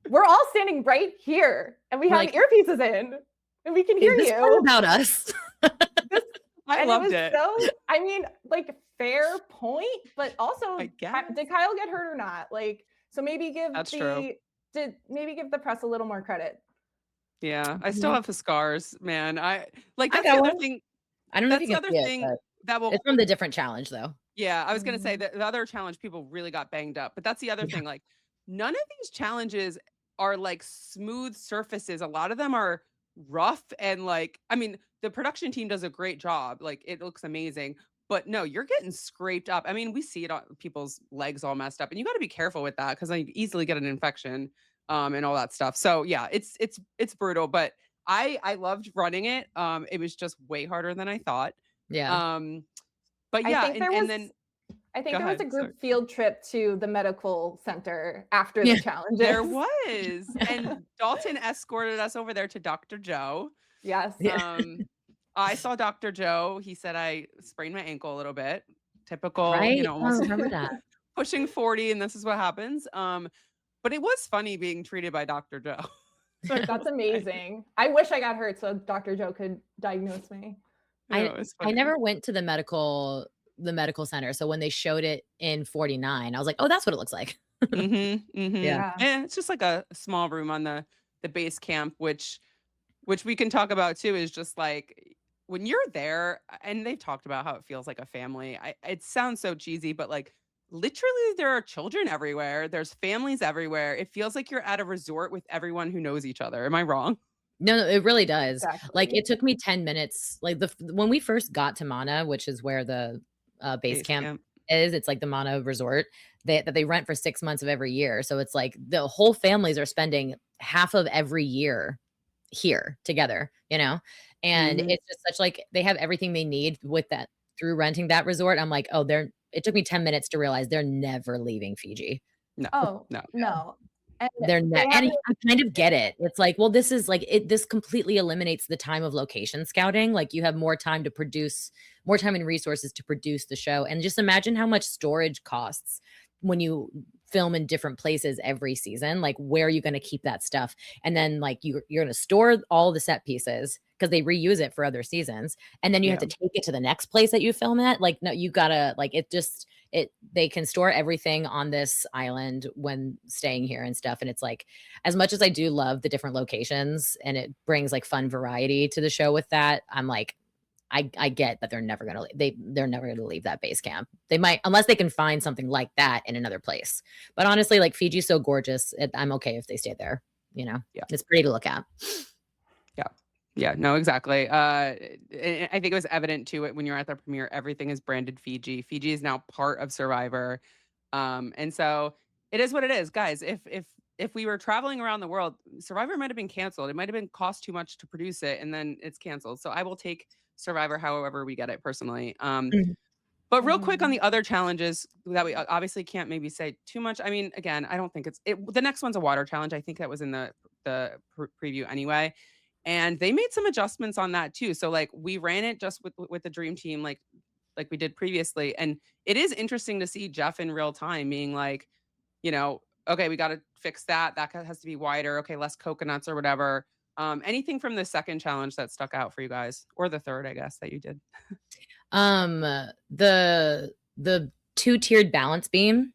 we're all standing right here, and we have like, earpieces in, and we can hear you. All about us. I loved it. So, I mean, like fair point, but also, did Kyle get hurt or not? Like, so maybe give maybe give the press a little more credit. Yeah, I still have the scars, man. That's the other thing. I don't know if you can see it, that will. It's from the different challenge, though. Yeah, I was gonna say that the other challenge, people really got banged up, but that's the other thing. Like, none of these challenges are like smooth surfaces. A lot of them are rough and like, I mean, the production team does a great job. Like, it looks amazing. But no, you're getting scraped up. I mean, we see it on people's legs all messed up, and you got to be careful with that because you easily get an infection. And all that stuff. So yeah, it's brutal, but I loved running it. It was just way harder than I thought. Yeah. But yeah, I think there was a group field trip to the medical center after the challenges. There was, and Dalton escorted us over there to Dr. Joe. Yes. I saw Dr. Joe. He said I sprained my ankle a little bit. Typical, almost remember that. Pushing 40, and this is what happens. But it was funny being treated by Dr. Joe. That's amazing. I wish I got hurt so Dr. Joe could diagnose me. I never went to the medical center. So when they showed it in 49, I was like, oh, that's what it looks like. Yeah. And it's just like a small room on the base camp, which we can talk about too, is just like when you're there, and they've talked about how it feels like a family. It sounds so cheesy, but like, literally there are children everywhere. There's families everywhere. It feels like you're at a resort with everyone who knows each other. Am I wrong? No, it really does. Exactly. Like it took me 10 minutes. Like when we first got to Mana, which is where the base camp is, it's like the Mana resort that they rent for 6 months of every year. So it's like the whole families are spending half of every year here together, and it's just such like they have everything they need with that through renting that resort. I'm like, oh, it took me 10 minutes to realize they're never leaving Fiji. No. And they're not, and I kind of get it. It's like, well, this is like this completely eliminates the time of location scouting. Like you have more time and resources to produce the show. And just imagine how much storage costs when you film in different places every season. Like, where are you going to keep that stuff? And then like you're going to store all the set pieces because they reuse it for other seasons. And then you have to take it to the next place that you film at. Like, no, you gotta like they can store everything on this island when staying here and stuff. And it's like, as much as I do love the different locations and it brings like fun variety to the show with that, I'm like, I get that they're never gonna leave that base camp. They might, unless they can find something like that in another place. But honestly, like Fiji's so gorgeous, I'm okay if they stay there. It's pretty to look at. Yeah. Yeah, no, exactly. I think it was evident too when you're at the premiere, everything is branded Fiji. Fiji is now part of Survivor. And so it is what it is, guys. If we were traveling around the world, Survivor might have been canceled. It might have been cost too much to produce it, and then it's canceled. So I will take Survivor however we get it personally. But real quick on the other challenges that we obviously can't maybe say too much. I mean, again, I don't think the next one's a water challenge. I think that was in the preview anyway. And they made some adjustments on that too. So like we ran it just with the dream team like we did previously. And it is interesting to see Jeff in real time being like, okay, we got to fix that. That has to be wider. Okay, less coconuts or whatever. Anything from the second challenge that stuck out for you guys, or the third, I guess, that you did? The 2-tiered balance beam.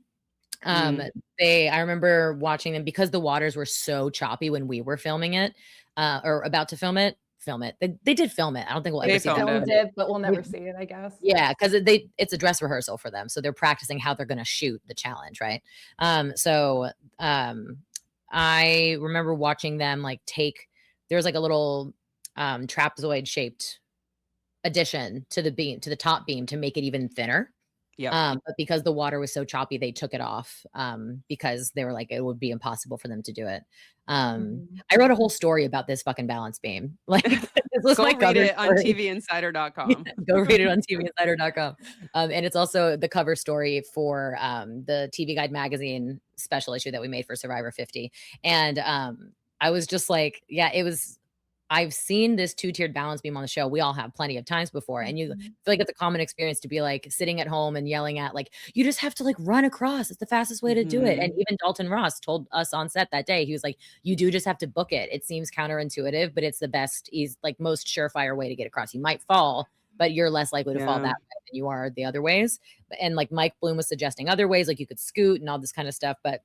I remember watching them because the waters were so choppy when we were filming it, or about to film it. They did film it. I don't think we'll ever see it, but we'll never see it, I guess. Yeah, because it's a dress rehearsal for them, so they're practicing how they're going to shoot the challenge, right? I remember watching them like there's like a little trapezoid shaped addition to the top beam to make it even thinner. Yeah. But because the water was so choppy, they took it off because they were like, it would be impossible for them to do it. I wrote a whole story about this fucking balance beam. Like, this was Go my read it on story. TVinsider.com. Yeah, go read it on TVinsider.com. And it's also the cover story for the TV Guide magazine special issue that we made for Survivor 50. And I was just like, yeah, I've seen this 2-tiered balance beam on the show. We all have plenty of times before. And you feel like it's a common experience to be like sitting at home and yelling at like, you just have to like run across. It's the fastest way to do it. And even Dalton Ross told us on set that day, he was like, you do just have to book it. It seems counterintuitive, but it's the best, like most surefire way to get across. You might fall, but you're less likely to fall that way than you are the other ways. And like Mike Bloom was suggesting other ways, like you could scoot and all this kind of stuff. But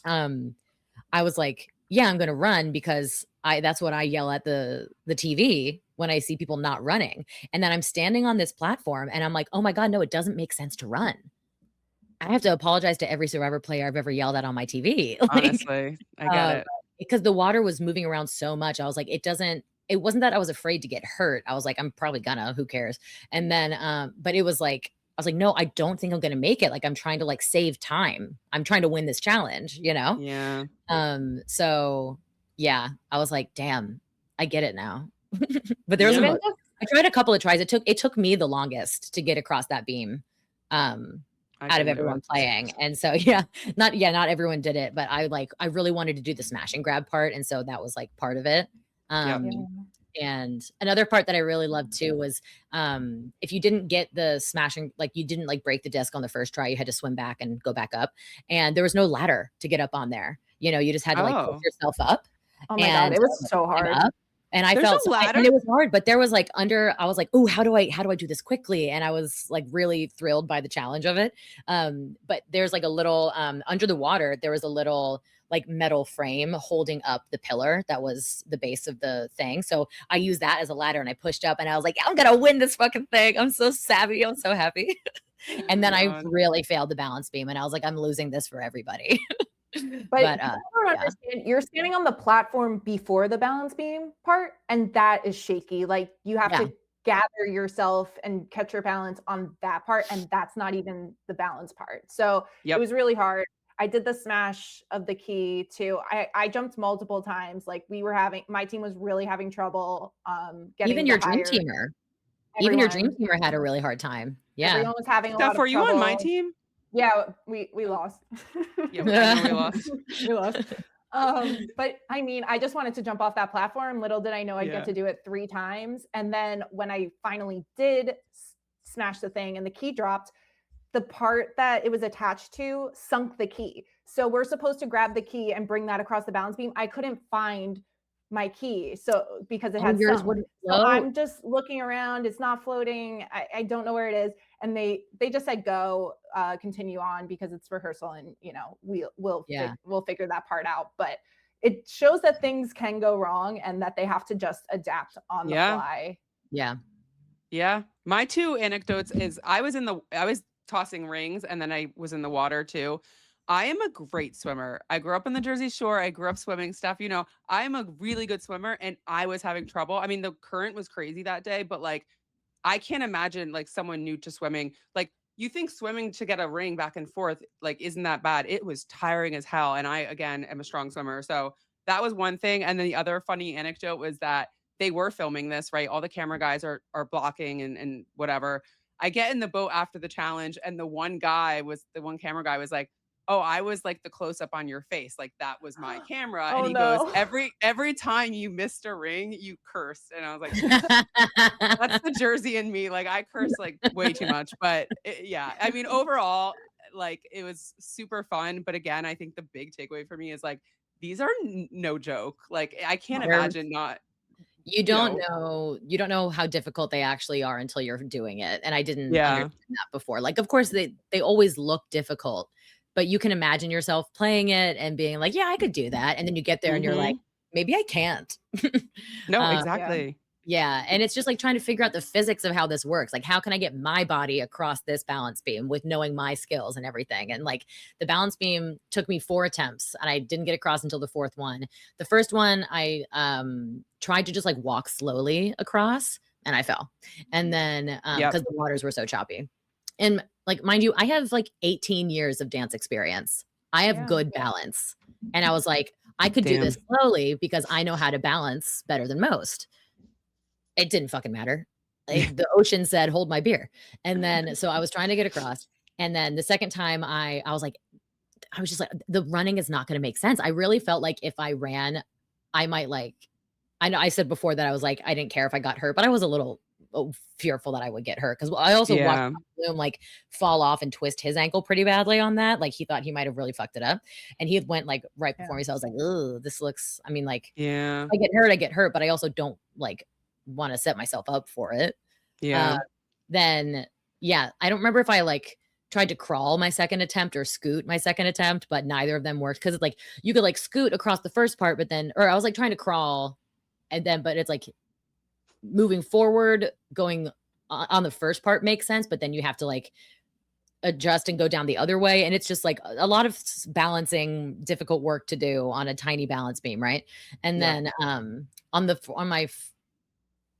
I was like, yeah, I'm going to run because that's what I yell at the TV when I see people not running. And then I'm standing on this platform and I'm like, oh my God, no, it doesn't make sense to run. I have to apologize to every Survivor player I've ever yelled at on my TV. Honestly, I get it. Because the water was moving around so much. I was like, it wasn't that I was afraid to get hurt. I was like, I'm probably gonna, who cares? And then, but it was like, I was like, no, I don't think I'm going to make it. Like, I'm trying to like save time. I'm trying to win this challenge, Yeah. So yeah, I was like, damn, I get it now. But there was I tried a couple of tries. It took me the longest to get across that beam out of everyone playing. And so, not everyone did it, but I really wanted to do the smash and grab part. And so that was like part of it. And another part that I really loved too was if you didn't get the smashing, like you didn't like break the disc on the first try, you had to swim back and go back up. And there was no ladder to get up on there. You just had to like push yourself up. Oh my God, it was so hard. And I felt and it was hard, but there was like I was like, oh, how do I do this quickly? And I was like really thrilled by the challenge of it. But there's like a little under the water, there was a little like metal frame holding up the pillar that was the base of the thing. So I used that as a ladder and I pushed up and I was like, I'm gonna win this fucking thing. I'm so savvy. I'm so happy. And then I really failed the balance beam and I was like, I'm losing this for everybody. But I don't understand. You're standing on the platform before the balance beam part, and that is shaky. Like you have to gather yourself and catch your balance on that part, and that's not even the balance part. So it was really hard. I did the smash of the key too. I jumped multiple times. Like my team was really having trouble getting even your dream teamer. Even your dream teamer had a really hard time. Yeah. Everyone was having a lot of trouble. Were you on my team? Yeah, we lost. We lost. We lost. But I mean, I just wanted to jump off that platform. Little did I know I'd get to do it 3 times. And then when I finally did smash the thing and the key dropped, the part that it was attached to sunk the key. So we're supposed to grab the key and bring that across the balance beam. I couldn't find my key. So because it had sunk. So I'm just looking around. It's not floating. I don't know where it is. And they just said, go, continue on because it's rehearsal and, we'll figure that part out. But it shows that things can go wrong and that they have to just adapt on the fly. Yeah. Yeah. My 2 anecdotes is I was tossing rings and then I was in the water too. I am a great swimmer. I grew up on the Jersey Shore. I grew up swimming stuff. You know, I'm a really good swimmer and I was having trouble. I mean, the current was crazy that day, but like, I can't imagine like someone new to swimming. Like, you think swimming to get a ring back and forth, like, isn't that bad? It was tiring as hell. And I, again, am a strong swimmer. So that was one thing. And then the other funny anecdote was that they were filming this, right? All the camera guys are blocking and whatever. I get in the boat after the challenge, and the one camera guy was like, "Oh, I was like the close up on your face. Like that was my camera." Oh, And he goes, no. every time you missed a ring, you cursed. And I was like, that's the Jersey in me. Like I curse like way too much, but yeah, I mean, overall, like it was super fun. But again, I think the big takeaway for me is like, these are no joke. Like I can't imagine not, you don't know how difficult they actually are until you're doing it. And I didn't understand that before. Like, of course they always look difficult, but you can imagine yourself playing it and being like, yeah, I could do that. And then you get there and you're like, maybe I can't. No, exactly. Yeah. And it's just like trying to figure out the physics of how this works. Like, how can I get my body across this balance beam with knowing my skills and everything? And like the balance beam took me 4 attempts and I didn't get across until the 4th one. The first one, I tried to just like walk slowly across and I fell. And then because the waters were so choppy. And like, mind you, I have like 18 years of dance experience. I have good balance. And I was like, I could do this slowly because I know how to balance better than most. It didn't fucking matter. Like, the ocean said, hold my beer. And then, so I was trying to get across. And then the second time I was just like, the running is not going to make sense. I really felt like if I ran, I might like, I know I said before that I was like, I didn't care if I got hurt, but I was a little fearful that I would get hurt. Cause I also watched him like fall off and twist his ankle pretty badly on that. Like he thought he might've really fucked it up. And he went like right before me. So I was like, oh, this looks, I mean, like, I get hurt, but I also don't like want to set myself up for it. Then I don't remember if I like tried to crawl my second attempt or scoot my second attempt, but neither of them worked. Cause it's like, you could like scoot across the first part, but then, or I was like trying to crawl and then, but it's like moving forward, going on the first part makes sense, but then you have to like adjust and go down the other way. And it's just like a lot of balancing, difficult work to do on a tiny balance beam. Right. And then,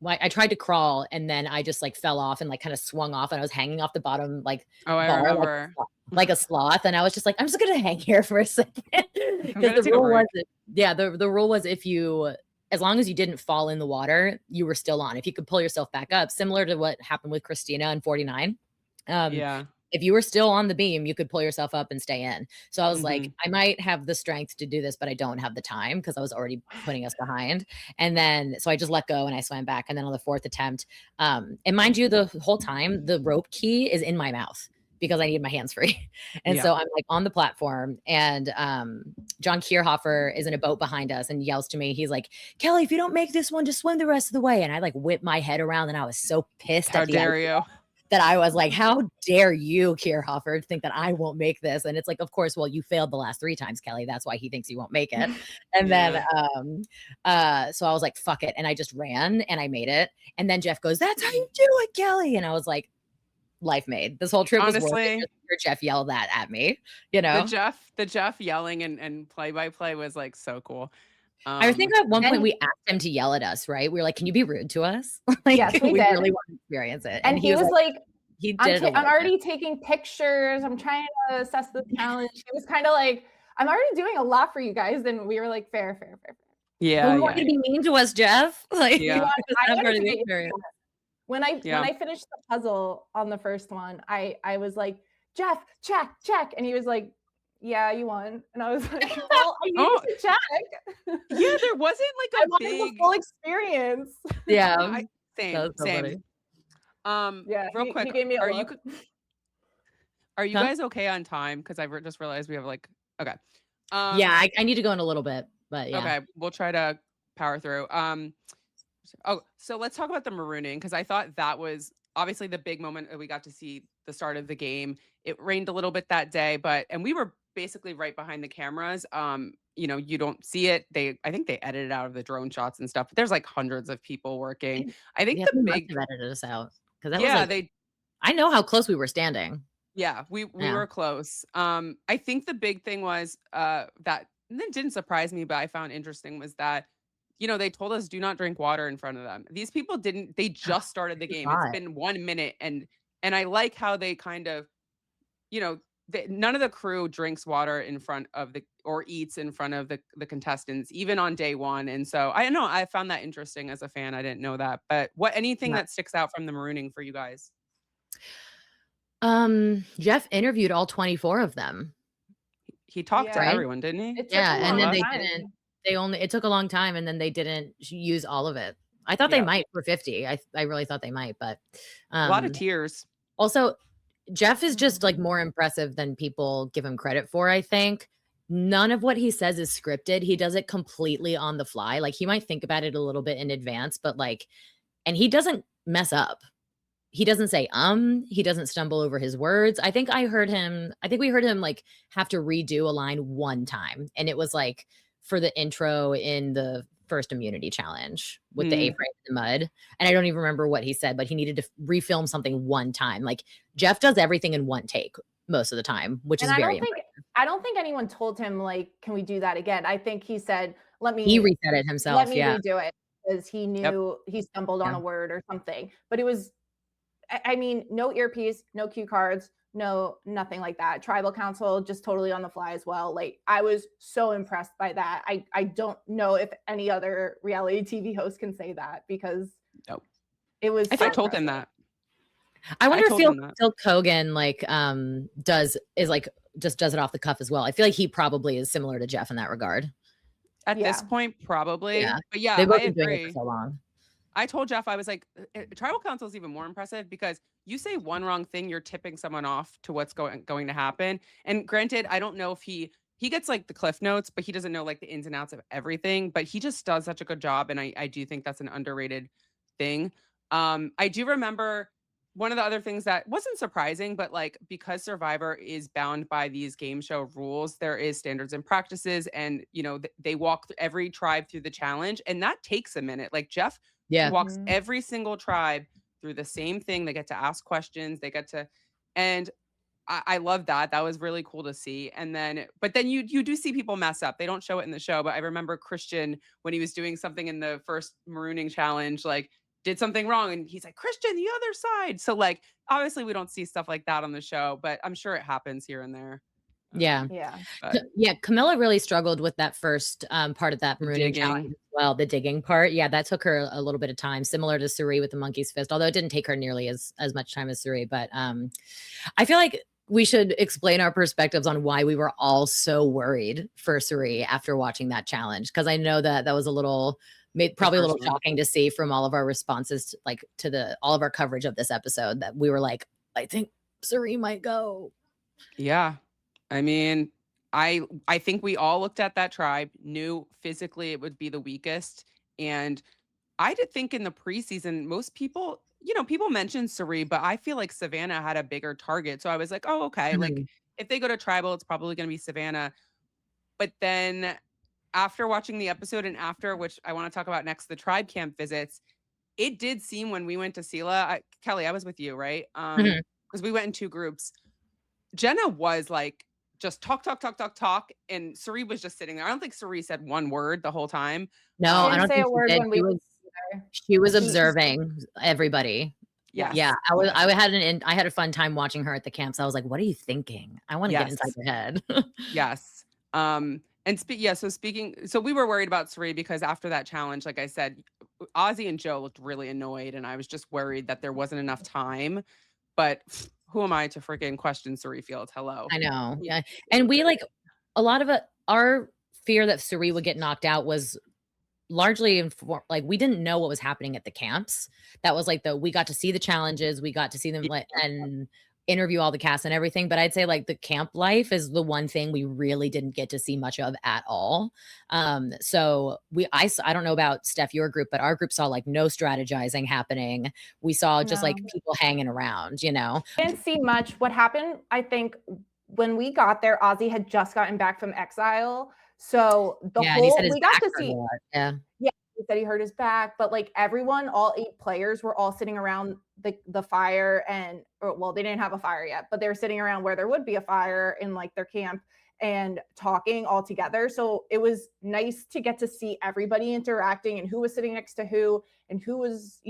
I tried to crawl and then I just like fell off and like kind of swung off and I was hanging off the bottom like I remember. Like a sloth. And I was just like, I'm just gonna hang here for a second. Because the rule was if you, as long as you didn't fall in the water, you were still on. If you could pull yourself back up, similar to what happened with Christina in 49. If you were still on the beam, you could pull yourself up and stay in. So I was like, I might have the strength to do this, but I don't have the time because I was already putting us behind. And then, so I just let go and I swam back. And then on the 4th attempt, and mind you, the whole time the rope key is in my mouth because I need my hands free. And so I'm like on the platform and John Kierhofer is in a boat behind us and yells to me. He's like, Kelli, if you don't make this one, just swim the rest of the way. And I like whip my head around and I was so pissed. How dare you? That I was like, how dare you, Kierhofer, think that I won't make this? And it's like, of course, well, you failed the last 3 times, Kelli. That's why he thinks you won't make it. And then, so I was like, fuck it. And I just ran and I made it. And then Jeff goes, that's how you do it, Kelli. And I was like, life made. This whole trip was worth it. Just hear Jeff yell that at me, you know? The Jeff yelling and play-by-play was like so cool. I think at one point we asked him to yell at us, right? We were like, can you be rude to us? Like, yes, we did. Really want to experience it. And he was like, he did I'm already taking pictures. I'm trying to assess the challenge. He was kind of like, I'm already doing a lot for you guys. And we were like, fair. Yeah. Well, you want to be mean to us, Jeff? Like, when I finished the puzzle on the first one, I was like, Jeff, check. And he was like, yeah, you won. And I was like, well, I need to check. Yeah, there wasn't like a big the full experience. Yeah. Same. Real quick, he gave me a are you guys okay on time? Because I just realized we have like okay. I need to go in a little bit, but yeah. Okay, we'll try to power through. So let's talk about the Marooning because I thought that was obviously the big moment we got to see the start of the game. It rained a little bit that day, and we were basically right behind the cameras. You know, you don't see it. I think they edited out of the drone shots and stuff, but there's like hundreds of people working. I think the big edited us out because I know how close we were standing. Yeah, we Yeah. were close. I think the big thing was that and it didn't surprise me, but I found interesting was that, they told us do not drink water in front of them. These people didn't, they just started the game. It's forgot. been 1 minute and I like how they kind of, you know, none of the crew drinks water in front of the or eats in front of the contestants, even on day one. And so I know I found that interesting as a fan. I didn't know that. But anything Yeah. that sticks out from the Marooning for you guys? Jeff interviewed all 24 of them. He talked to Yeah. everyone, didn't he? It took Yeah, a and then long they time. didn't it took a long time, and then they didn't use all of it. I thought Yeah. they might for 50. I really thought they might, but, A lot of tears. also, Jeff is just, like, more impressive than people give him credit for, I think. None of what he says is scripted. He does it completely on the fly. Like, he might think about it a little bit in advance, but, like, and he doesn't mess up. He doesn't say, he doesn't stumble over his words. I think we heard him, like, have to redo a line one time, and it was, like, for the intro in the first immunity challenge with the A-frame in the mud, and I don't even remember what he said, but he needed to refilm something one time. Like, Jeff does everything in one take most of the time, which is very impressive. I don't think anyone told him, like, "Can we do that again?" I think he said, He reset it himself, let me yeah. redo it," because he knew he stumbled on a word or something. But it was I mean, no earpiece, no cue cards, nothing like that. Tribal council just totally on the fly as well. Like, I was so impressed by that. I don't know if any other reality TV host can say that because it was. I told him that. I wonder if Phil Kogan just does it off the cuff as well. I feel like he probably is similar to Jeff in that regard. At this point, probably. Yeah. But yeah, They've both I been doing agree. it for so long. I told Jeff, I was like, tribal council is even more impressive because you say one wrong thing, you're tipping someone off to what's going to happen. And granted, I don't know if he gets like the cliff notes, but he doesn't know like the ins and outs of everything. But he just does such a good job, and I do think that's an underrated thing. I do remember one of the other things that wasn't surprising, but like because Survivor is bound by these game show rules, there is standards and practices, and they walk every tribe through the challenge, and that takes a minute. Like Jeff walks every single tribe through the same thing. They get to ask questions. They get to, and I love that. That was really cool to see. And then, but then you do see people mess up. They don't show it in the show, but I remember Christian when he was doing something in the first Marooning challenge, like did something wrong, and he's like, Christian, the other side. So like, obviously we don't see stuff like that on the show, but I'm sure it happens here and there. Yeah. Camilla really struggled with that first part of that Marooning challenge as well, the digging part. Yeah, that took her a little bit of time, similar to Suri with the monkey's fist, although it didn't take her nearly as much time as Suri. But I feel like we should explain our perspectives on why we were all so worried for Suri after watching that challenge, because I know that was probably a little shocking to see from all of our responses to all of our coverage of this episode, that we were like, I think Suri might go. Yeah. I mean, I think we all looked at that tribe, knew physically it would be the weakest. And I did think in the preseason, most people, people mentioned Suri, but I feel like Savannah had a bigger target. So I was like, oh, okay. Like if they go to tribal, it's probably going to be Savannah. But then after watching the episode and after, which I want to talk about next, the tribe camp visits, it did seem when we went to Sela, Kelly, I was with you, right? Because we went in two groups. Jenna was like, just talk. And Suri was just sitting there. I don't think Suri said one word the whole time. No, I don't think she did. She was observing everybody. Yeah. I had a fun time watching her at the camps. I was like, what are you thinking? I want to get inside your head. Yes. So we were worried about Suri because after that challenge, like I said, Ozzy and Joe looked really annoyed, and I was just worried that there wasn't enough time. But who am I to freaking question Suri Field? Hello. I know. Yeah. And we a lot of our fear that Suri would get knocked out was largely we didn't know what was happening at the camps. That was we got to see the challenges, we got to see them and interview all the cast and everything, but I'd say the camp life is the one thing we really didn't get to see much of at all. So I don't know about Steph, your group, but our group saw no strategizing happening. We saw just people hanging around, Didn't see much. What happened, I think, when we got there, Ozzy had just gotten back from exile. So we got to see he said he hurt his back, but like everyone, all 8 players were all sitting around the fire well, they didn't have a fire yet, but they were sitting around where there would be a fire in like their camp and talking all together. So it was nice to get to see everybody interacting and who was sitting next to who and who was,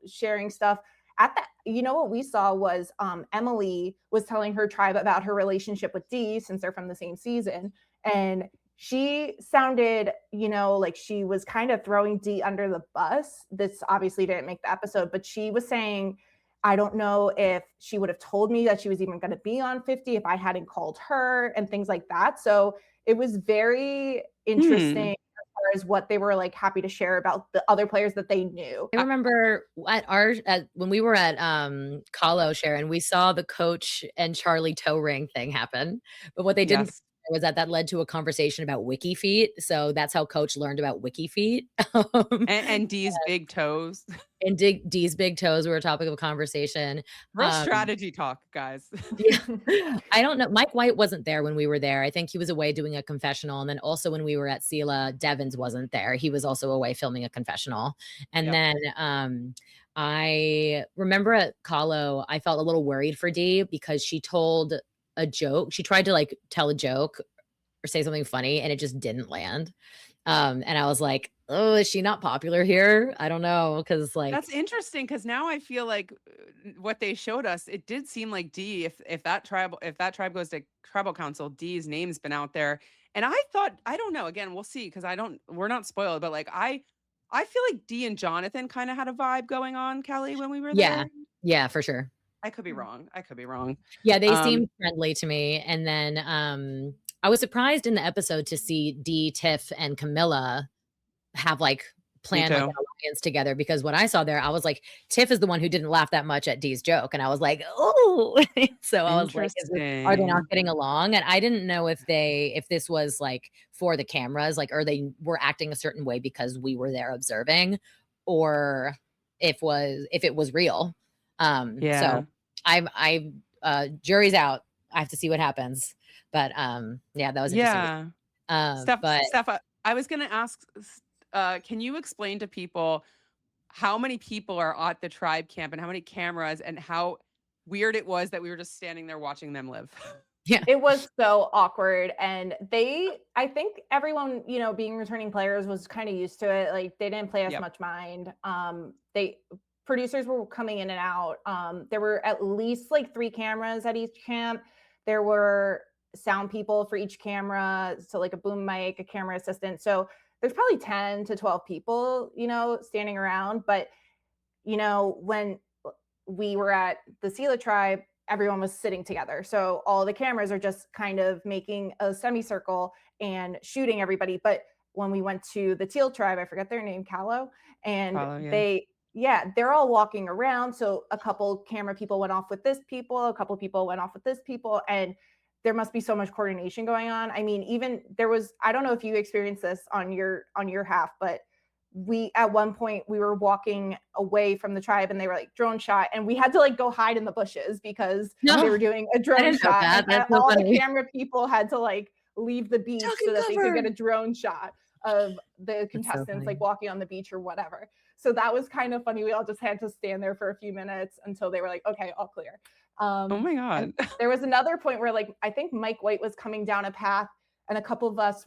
sharing stuff. At that, what we saw was Emily was telling her tribe about her relationship with Dee since they're from the same season. And she sounded, like she was kind of throwing Dee under the bus. This obviously didn't make the episode, but she was saying, I don't know if she would have told me that she was even going to be on 50 if I hadn't called her and things like that. So it was very interesting as far as what they were like happy to share about the other players that they knew. I remember when we were at Kahlo, Sharon, we saw the coach and Charlie toe ring thing happen. But what they didn't was that led to a conversation about wiki feet. So that's how Coach learned about wiki feet. and Dee's big toes. And Dee's big toes were a topic of conversation. Real strategy talk, guys. Yeah. I don't know. Mike White wasn't there when we were there. I think he was away doing a confessional. And then also when we were at Sela, Devins wasn't there. He was also away filming a confessional. And then I remember at Kahlo, I felt a little worried for Dee because she told a joke. She tried to like tell a joke or say something funny and it just didn't land. And I was like, oh, is she not popular here? I don't know. Cause like, that's interesting. Cause now I feel like what they showed us, it did seem like Dee, if that tribe goes to tribal council, Dee's name's been out there. And I thought, I don't know, again, we'll see. Cause we're not spoiled, but like, I feel like Dee and Jonathan kind of had a vibe going on, Kelli, when we were there. Yeah, for sure. I could be wrong. Yeah, they seemed friendly to me. And then I was surprised in the episode to see Dee, Tiff, and Camilla have like planned like an alliance together, because when I saw there, I was like, Tiff is the one who didn't laugh that much at Dee's joke. And I was like, oh, so I was like, are they not getting along? And I didn't know if this was like for the cameras, like, or they were acting a certain way because we were there observing, or if it was real. So I jury's out. I have to see what happens. But that was interesting. Steph, I was gonna ask, can you explain to people how many people are at the tribe camp and how many cameras and how weird it was that we were just standing there watching them live? Yeah, it was so awkward. And I think everyone, being returning players was kind of used to it. Like they didn't play as much mind. Producers were coming in and out. There were at least like 3 cameras at each camp. There were sound people for each camera. So like a boom mic, a camera assistant. So there's probably 10 to 12 people, standing around. But, when we were at the Sela tribe, everyone was sitting together. So all the cameras are just kind of making a semicircle and shooting everybody. But when we went to the Teal tribe, I forget their name, Kahlo, and they're all walking around. So a couple camera people went off with this people, a couple people went off with this people, and there must be so much coordination going on. I mean, even I don't know if you experienced this on your half, but at one point we were walking away from the tribe and they were like drone shot, and we had to like go hide in the bushes because they were doing a drone shot. And all the camera people had to like leave the beach so that they could get a drone shot of the contestants like walking on the beach or whatever. So that was kind of funny. We all just had to stand there for a few minutes until they were like, okay, all clear. Oh my God. There was another point where like, I think Mike White was coming down a path and a couple of us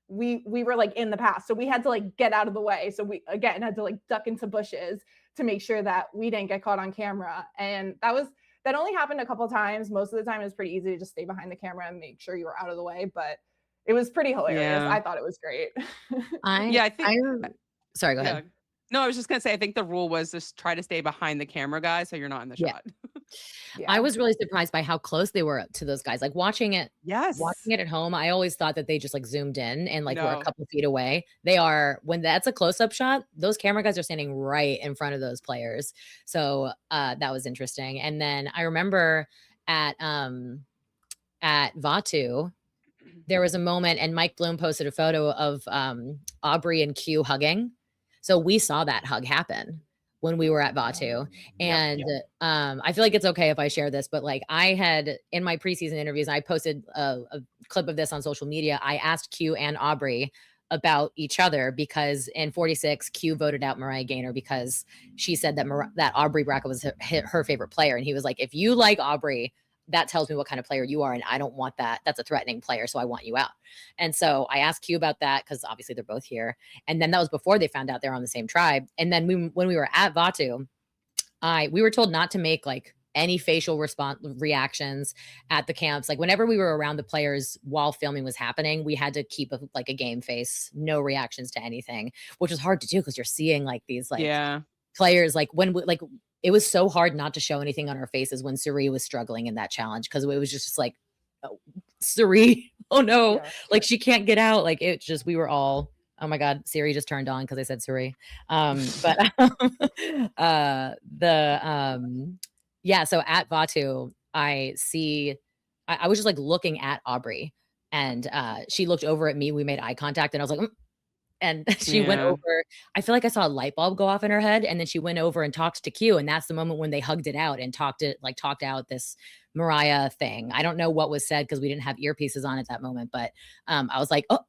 we were like in the path. So we had to like get out of the way. So we again had to like duck into bushes to make sure that we didn't get caught on camera. And that only happened a couple of times. Most of the time it was pretty easy to just stay behind the camera and make sure you were out of the way. But it was pretty hilarious. Yeah. I thought it was great. Sorry, go ahead. No, I was just going to say, I think the rule was just try to stay behind the camera guy so you're not in the shot. I was really surprised by how close they were to those guys. Like watching it at home, I always thought that they just like zoomed in and like were a couple feet away. When that's a close-up shot, those camera guys are standing right in front of those players. So that was interesting. And then I remember at Vatu, there was a moment and Mike Bloom posted a photo of Aubrey and Q hugging. So we saw that hug happen when we were at Vatu. And I feel like it's okay if I share this, but like I had in my preseason interviews, I posted a clip of this on social media. I asked Q and Aubrey, about each other, because in 46, Q voted out Mariah Gaynor because she said that that Aubrey Brackett was her favorite player. And he was like, if you like Aubrey, that tells me what kind of player you are. And I don't want that. That's a threatening player. So I want you out. And so I asked Q about that, because obviously they're both here. And then that was before they found out they're on the same tribe. And then when we were at Vatu, we were told not to make like any facial reactions at the camps. Like whenever we were around the players while filming was happening, we had to keep a game face, no reactions to anything, which was hard to do because you're seeing like these like players, like when we, like it was so hard not to show anything on our faces when Suri was struggling in that challenge, because it was just like, oh, Suri, oh no, like she can't get out. Like it just, we were all, oh my God, Siri just turned on because I said Suri. Yeah, so at Vatu, I was just like looking at Aubrey, and she looked over at me. We made eye contact, and I was like, and she went over. I feel like I saw a light bulb go off in her head, and then she went over and talked to Q, and that's the moment when they hugged it out and talked out this Mariah thing. I don't know what was said because we didn't have earpieces on at that moment, but I was like, oh,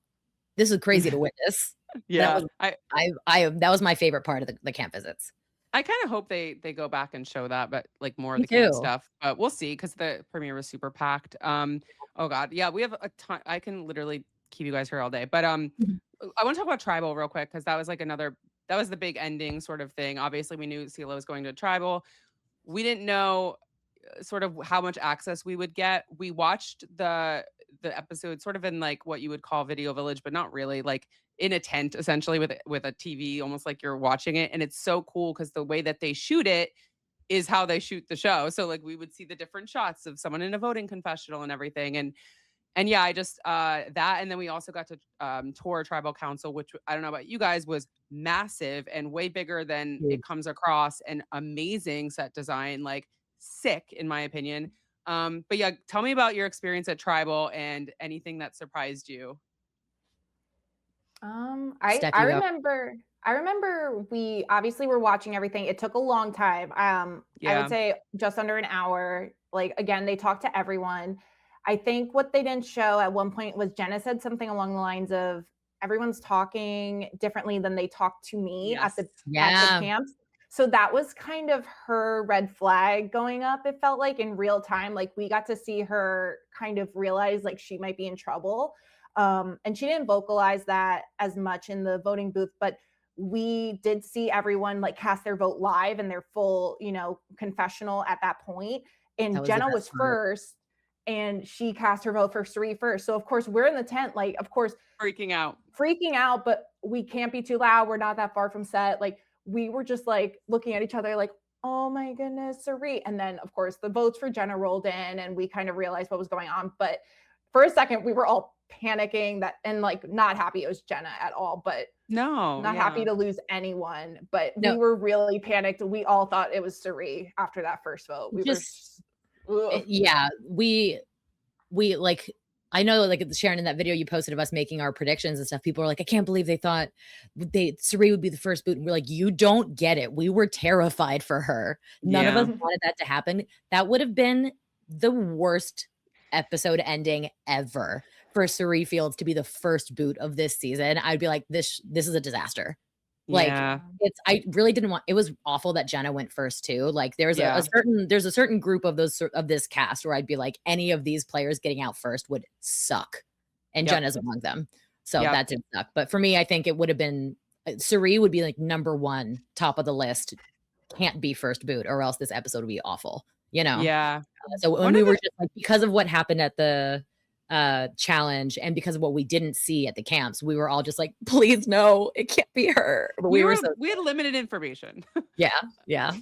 this is crazy to witness. Yeah, that was my favorite part of the camp visits. I kind of hope they go back and show that, but like more of the camp stuff. But we'll see, because the premiere was super packed. Oh God, yeah, we have a ton. I can literally keep you guys here all day. But I want to talk about Tribal real quick, because that was like that was the big ending sort of thing. Obviously, we knew CeeLo was going to Tribal. We didn't know sort of how much access we would get. We watched the episode sort of in like what you would call Video Village, but not really, like in a tent essentially with a TV, almost like you're watching it. And it's so cool because the way that they shoot it is how they shoot the show. So like we would see the different shots of someone in a voting confessional and everything. And yeah, I just that, and then we also got to tour Tribal Council, which I don't know about you guys, was massive and way bigger than it comes across, and amazing set design, like sick in my opinion. But yeah, tell me about your experience at Tribal and anything that surprised you. I remember we obviously were watching everything. It took a long time. I would say just under an hour. Like again, they talked to everyone. I think what they didn't show at one point was Jenna said something along the lines of, everyone's talking differently than they talked to me at the camps. So that was kind of her red flag going up. It felt like in real time, like we got to see her kind of realize like she might be in trouble. And she didn't vocalize that as much in the voting booth, but we did see everyone like cast their vote live and their full, confessional at that point. And Jenna was first, and she cast her vote for Suri first. So of course we're in the tent, like, of course, freaking out, but we can't be too loud. We're not that far from set. Like we were just like looking at each other like, oh my goodness, Suri. And then of course the votes for Jenna rolled in and we kind of realized what was going on. But for a second we were all panicking and like not happy it was Jenna at all, but not happy to lose anyone. But we were really panicked. We all thought it was Suri after that first vote. We like, I know like Sharon, in that video you posted of us making our predictions and stuff, people were like, I can't believe they thought Suri would be the first boot. And we're like, you don't get it. We were terrified for her. None of us wanted that to happen. That would have been the worst episode ending ever for Suri Fields to be the first boot of this season. I'd be like, this is a disaster. Like I really didn't want, it was awful that Jenna went first too. Like there's a certain group of this cast where I'd be like, any of these players getting out first would suck. And Jenna's among them. So that did suck. But for me, I think it would have been, Suri would be like number one, top of the list. Can't be first boot, or else this episode would be awful, Yeah. So when we were just like, because of what happened at the challenge and because of what we didn't see at the camps, we were all just like, please no, it can't be her. But we had limited information. yeah.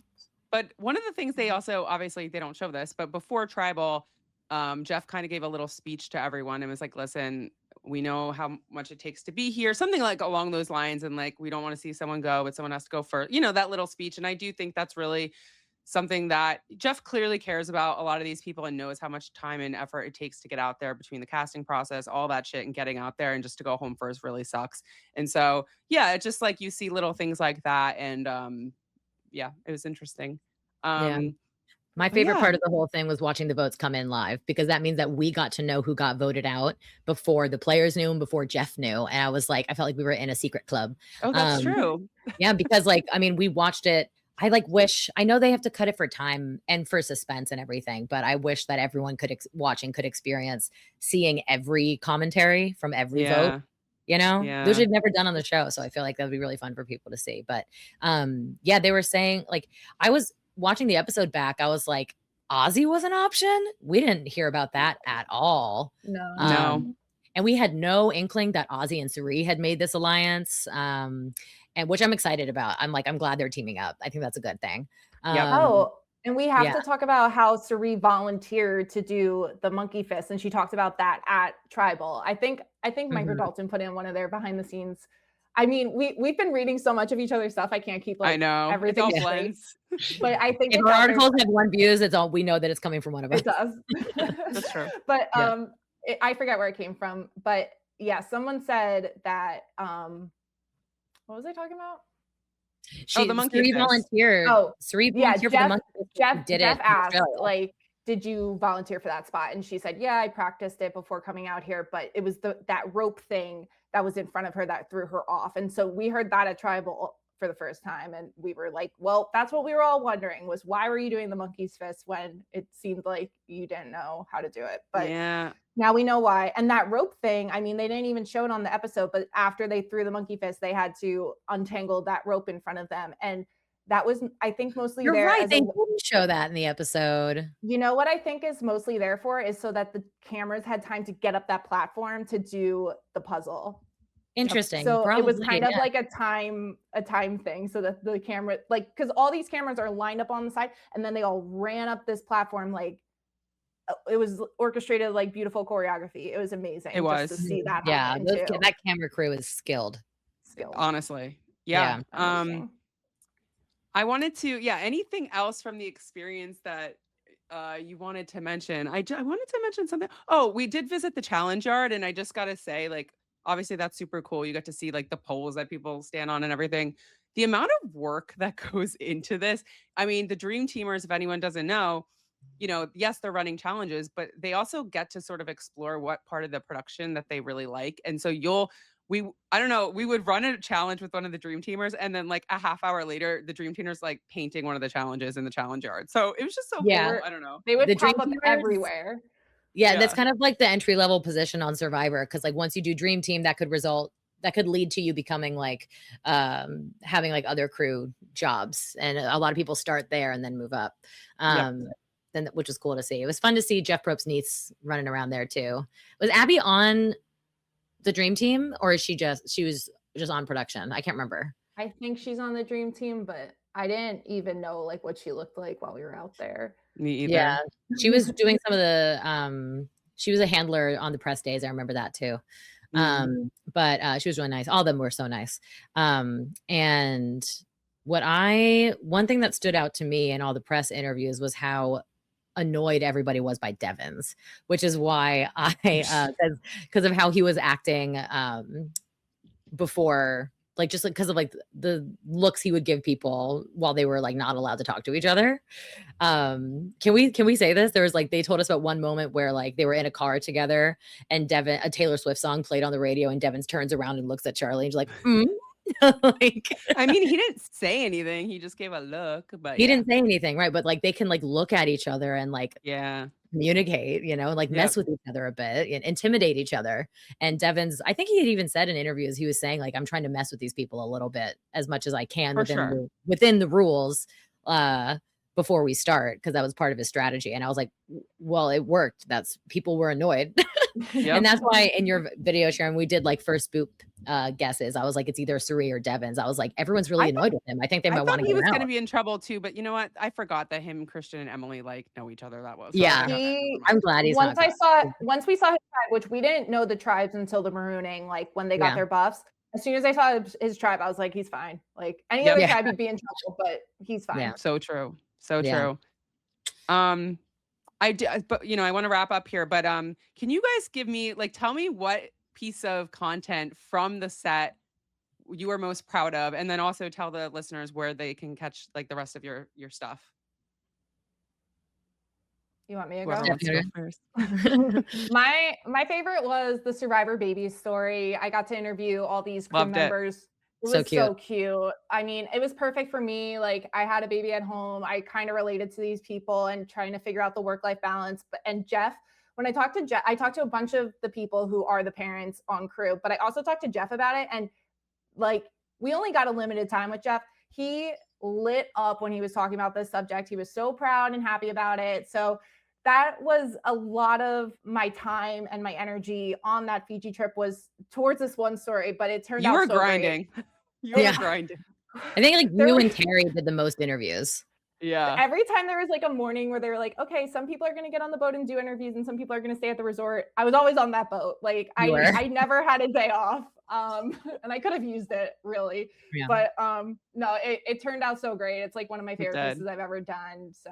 But one of the things they also, obviously they don't show this, but before Tribal, Jeff kind of gave a little speech to everyone and was like, listen, we know how much it takes to be here, something like along those lines, and like we don't want to see someone go, but someone has to go first, that little speech. And I do think that's really something that Jeff clearly cares about a lot of these people and knows how much time and effort it takes to get out there between the casting process, all that shit, and getting out there, and just to go home first really sucks. And so, it's just like you see little things like that. And it was interesting. My favorite part of the whole thing was watching the votes come in live, because that means that we got to know who got voted out before the players knew and before Jeff knew. And I was like, I felt like we were in a secret club. Oh, that's true. Yeah, because like, I mean, we watched it. I like wish, I know they have to cut it for time and for suspense and everything, but I wish that everyone could watching could experience seeing every commentary from every vote. You know, those are never done on the show. So I feel like that would be really fun for people to see. But yeah, they were saying, like, I was watching the episode back, I was like, Ozzy was an option. We didn't hear about that at all. No. And we had no inkling that Ozzy and Cirie had made this alliance, and which I'm excited about. I'm glad they're teaming up. I think that's a good thing. And we have to talk about how Cirie volunteered to do the monkey fist, and she talked about that at Tribal. I think Mike Dalton put in one of their behind the scenes. I mean, we've been reading so much of each other's stuff. I can't keep like everything. It all blends. But I think if our articles have one views, it's all we know that it's coming from one of us. It does. That's true. But I forget where it came from. But yeah, someone said that what was I talking about? The monkey Cirie volunteered. Cirie volunteered for the monkey fist. Jeff asked, like, did you volunteer for that spot? And she said, yeah, I practiced it before coming out here, but it was that rope thing that was in front of her that threw her off. And so we heard that at Tribal for the first time, and we were like, well, that's what we were all wondering, was why were you doing the monkey's fist when it seemed like you didn't know how to do it? But now we know why. And that rope thing, I mean, they didn't even show it on the episode, but after they threw the monkey fist, they had to untangle that rope in front of them. And that was, I think, mostly You're there. Right. They didn't show that in the episode. You know what I think is mostly there for is so that the cameras had time to get up that platform to do the puzzle. Interesting. So it was kind of like a time thing, so that the camera, like, because all these cameras are lined up on the side, and then they all ran up this platform. Like, it was orchestrated, like beautiful choreography. It was amazing. It was just to see that. Yeah, that camera crew is skilled. Honestly, yeah. I wanted to, anything else from the experience that you wanted to mention? I wanted to mention something. Oh, we did visit the challenge yard, and I just got to say, like, obviously that's super cool. You get to see like the poles that people stand on and everything. The amount of work that goes into this. I mean, the Dream Teamers, if anyone doesn't know, yes, they're running challenges, but they also get to sort of explore what part of the production that they really like. And so I don't know, we would run a challenge with one of the Dream Teamers, and then like a half hour later, the Dream Teamers like painting one of the challenges in the challenge yard. So it was just so cool. I don't know. They would pop up everywhere. Yeah, that's kind of like the entry level position on Survivor, because like once you do Dream Team, that could lead to you becoming like having like other crew jobs, and a lot of people start there and then move up. Then, which was cool to see. It was fun to see Jeff Probst's niece running around there too. Was Abby on the Dream Team, or is she was just on production? I can't remember. I think she's on the Dream Team, but I didn't even know like what she looked like while we were out there. Me either. Yeah, she was doing some of the she was a handler on the press days. I remember that too. But she was really nice. All of them were so nice. And one thing that stood out to me in all the press interviews was how annoyed everybody was by Devins, which is why because of how he was acting before, like just because of like the looks he would give people while they were like not allowed to talk to each other. Can we say this? There was like, they told us about one moment where like they were in a car together, and a Taylor Swift song played on the radio, and Devins turns around and looks at Charlie and she's like, like, I mean, he didn't say anything. He just gave a look, but he didn't say anything, right? But like they can like look at each other and like communicate, like mess with each other a bit and intimidate each other. And Devins, I think he had even said in interviews, he was saying like, I'm trying to mess with these people a little bit as much as I can within the rules before we start, because that was part of his strategy. And I was like, well, it worked. People were annoyed. And that's why in your video, Sharon, we did like first boop guesses. I was like, it's either Cirie or Devins. I was like, everyone's really annoyed with him. I think they might want to get him out. He was going to be in trouble too, but you know what? I forgot that him, Christian, and Emily like know each other that well. So I'm glad he's once we saw his tribe, which we didn't know the tribes until the Marooning, like when they got their buffs. As soon as I saw his tribe, I was like, he's fine. Like any other tribe, he'd be in trouble, but he's fine. Yeah, so true. So true. I want to wrap up here, but can you guys give me tell me what piece of content from the set you are most proud of, and then also tell the listeners where they can catch like the rest of your stuff. You want me to Whoever go? wants to go first. My favorite was the Survivor babies story. I got to interview all these crew Loved it. members. It So was cute. so cute. I mean, it was perfect for me. Like, I had a baby at home. I kind of related to these people and trying to figure out the work-life balance. And Jeff, when I talked to Jeff, I talked to a bunch of the people who are the parents on crew, but I also talked to Jeff about it. And like, we only got a limited time with Jeff. He lit up when he was talking about this subject. He was so proud and happy about it. So that was a lot of my time and my energy on that Fiji trip was towards this one story, but it turned out You were so grinding. great. You were grinding. I think like you and Terry did the most interviews. Yeah. Every time there was like a morning where they were like, okay, some people are going to get on the boat and do interviews and some people are going to stay at the resort. I was always on that boat. Like I never had a day off. And I could have used it really, but no, it turned out so great. It's like one of my favorite pieces I've ever done. So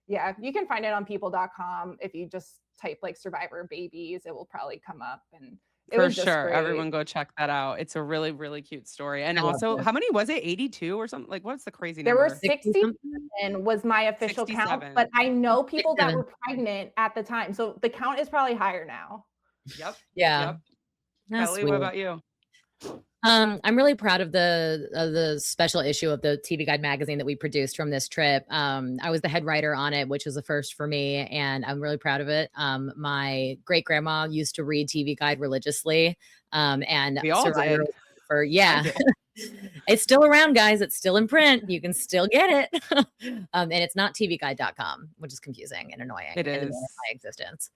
yeah, you can find it on people.com. If you just type like Survivor babies, it will probably come up. And for sure, everyone go check that out. It's a really, really cute story. And also, how many was it? 82 or something? Like, what's the crazy number? There were 60 and was my official 67. Count, but I know people that were pregnant at the time. So the count is probably higher now. Yep. Yeah. Yep. Kelli, what about you? I'm really proud of the special issue of the TV Guide magazine that we produced from this trip. I was the head writer on it, which was a first for me, and I'm really proud of it. My great grandma used to read TV Guide religiously, and we all Survivor did. It's still around, guys. It's still in print. You can still get it. And it's not tvguide.com, which is confusing and annoying. It is my existence.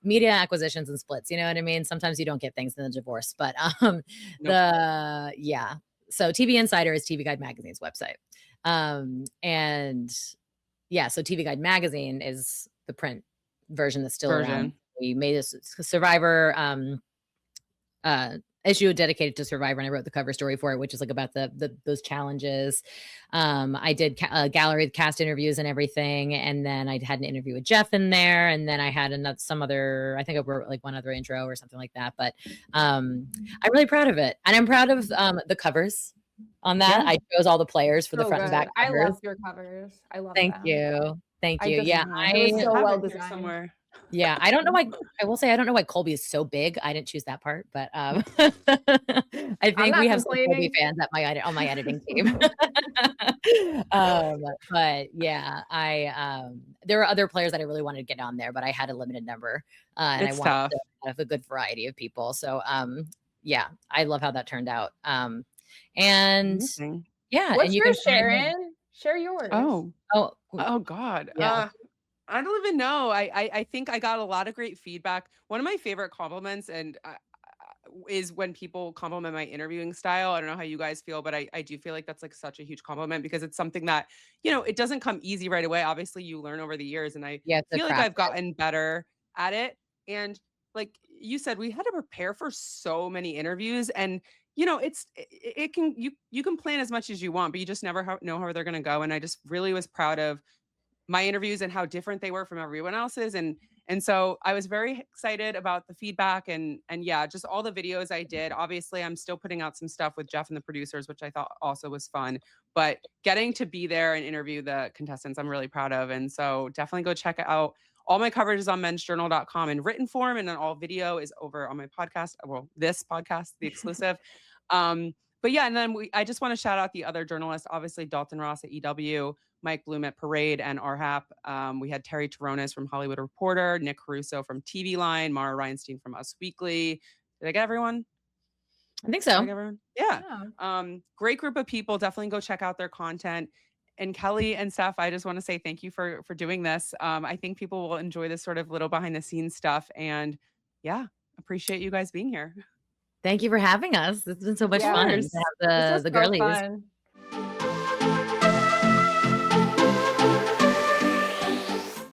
Media acquisitions and splits, you know what I mean? Sometimes you don't get things in the divorce, but so TV Insider is TV Guide Magazine's website. And yeah, so TV Guide Magazine is the print version that's still around. We made a Survivor issue dedicated to Survivor, and I wrote the cover story for it, which is like about those challenges. I did gallery cast interviews and everything, and then I had an interview with Jeff in there, and then I had some other, I think I wrote like one other intro or something like that. But I'm really proud of it, and I'm proud of the covers on that. I chose all the players for the front and back covers. I love your covers. I love Thank you. Yeah, it was so well designed. Somewhere. Yeah, I don't know why. I will say I don't know why Colby is so big. I didn't choose that part, but I think we have some Colby fans on my editing team. But yeah, there were other players that I really wanted to get on there, but I had a limited number, and I wanted to have a good variety of people. So yeah, I love how that turned out. And yeah, what's and you yours, Sharon? Share yours. Oh God. Yeah. I don't even know. I think I got a lot of great feedback. One of my favorite compliments is when people compliment my interviewing style. I don't know how you guys feel, but I do feel like that's like such a huge compliment because it's something that, it doesn't come easy right away. Obviously you learn over the years, and I feel like I've gotten better at it. And like you said, we had to prepare for so many interviews, and you can plan as much as you want, but you just never know how they're going to go. And I just really was proud of my interviews and how different they were from everyone else's. And so I was very excited about the feedback and yeah, just all the videos I did. Obviously, I'm still putting out some stuff with Jeff and the producers, which I thought also was fun, but getting to be there and interview the contestants, I'm really proud of. And so definitely go check out all my coverage is on mensjournal.com in written form. And then all video is over on my podcast. Well, this podcast, the exclusive. But yeah, and then I just want to shout out the other journalists, obviously Dalton Ross at EW, Mike Bloom at Parade and RHAP. We had Terry Taronis from Hollywood Reporter, Nick Caruso from TV Line, Mara Reinstein from Us Weekly. Did I get everyone? I think so. Yeah. Great group of people. Definitely go check out their content. And Kelli and Steph, I just want to say thank you for doing this. I think people will enjoy this sort of little behind the scenes stuff. And yeah, appreciate you guys being here. Thank you for having us. It's been so much fun to have the girlies.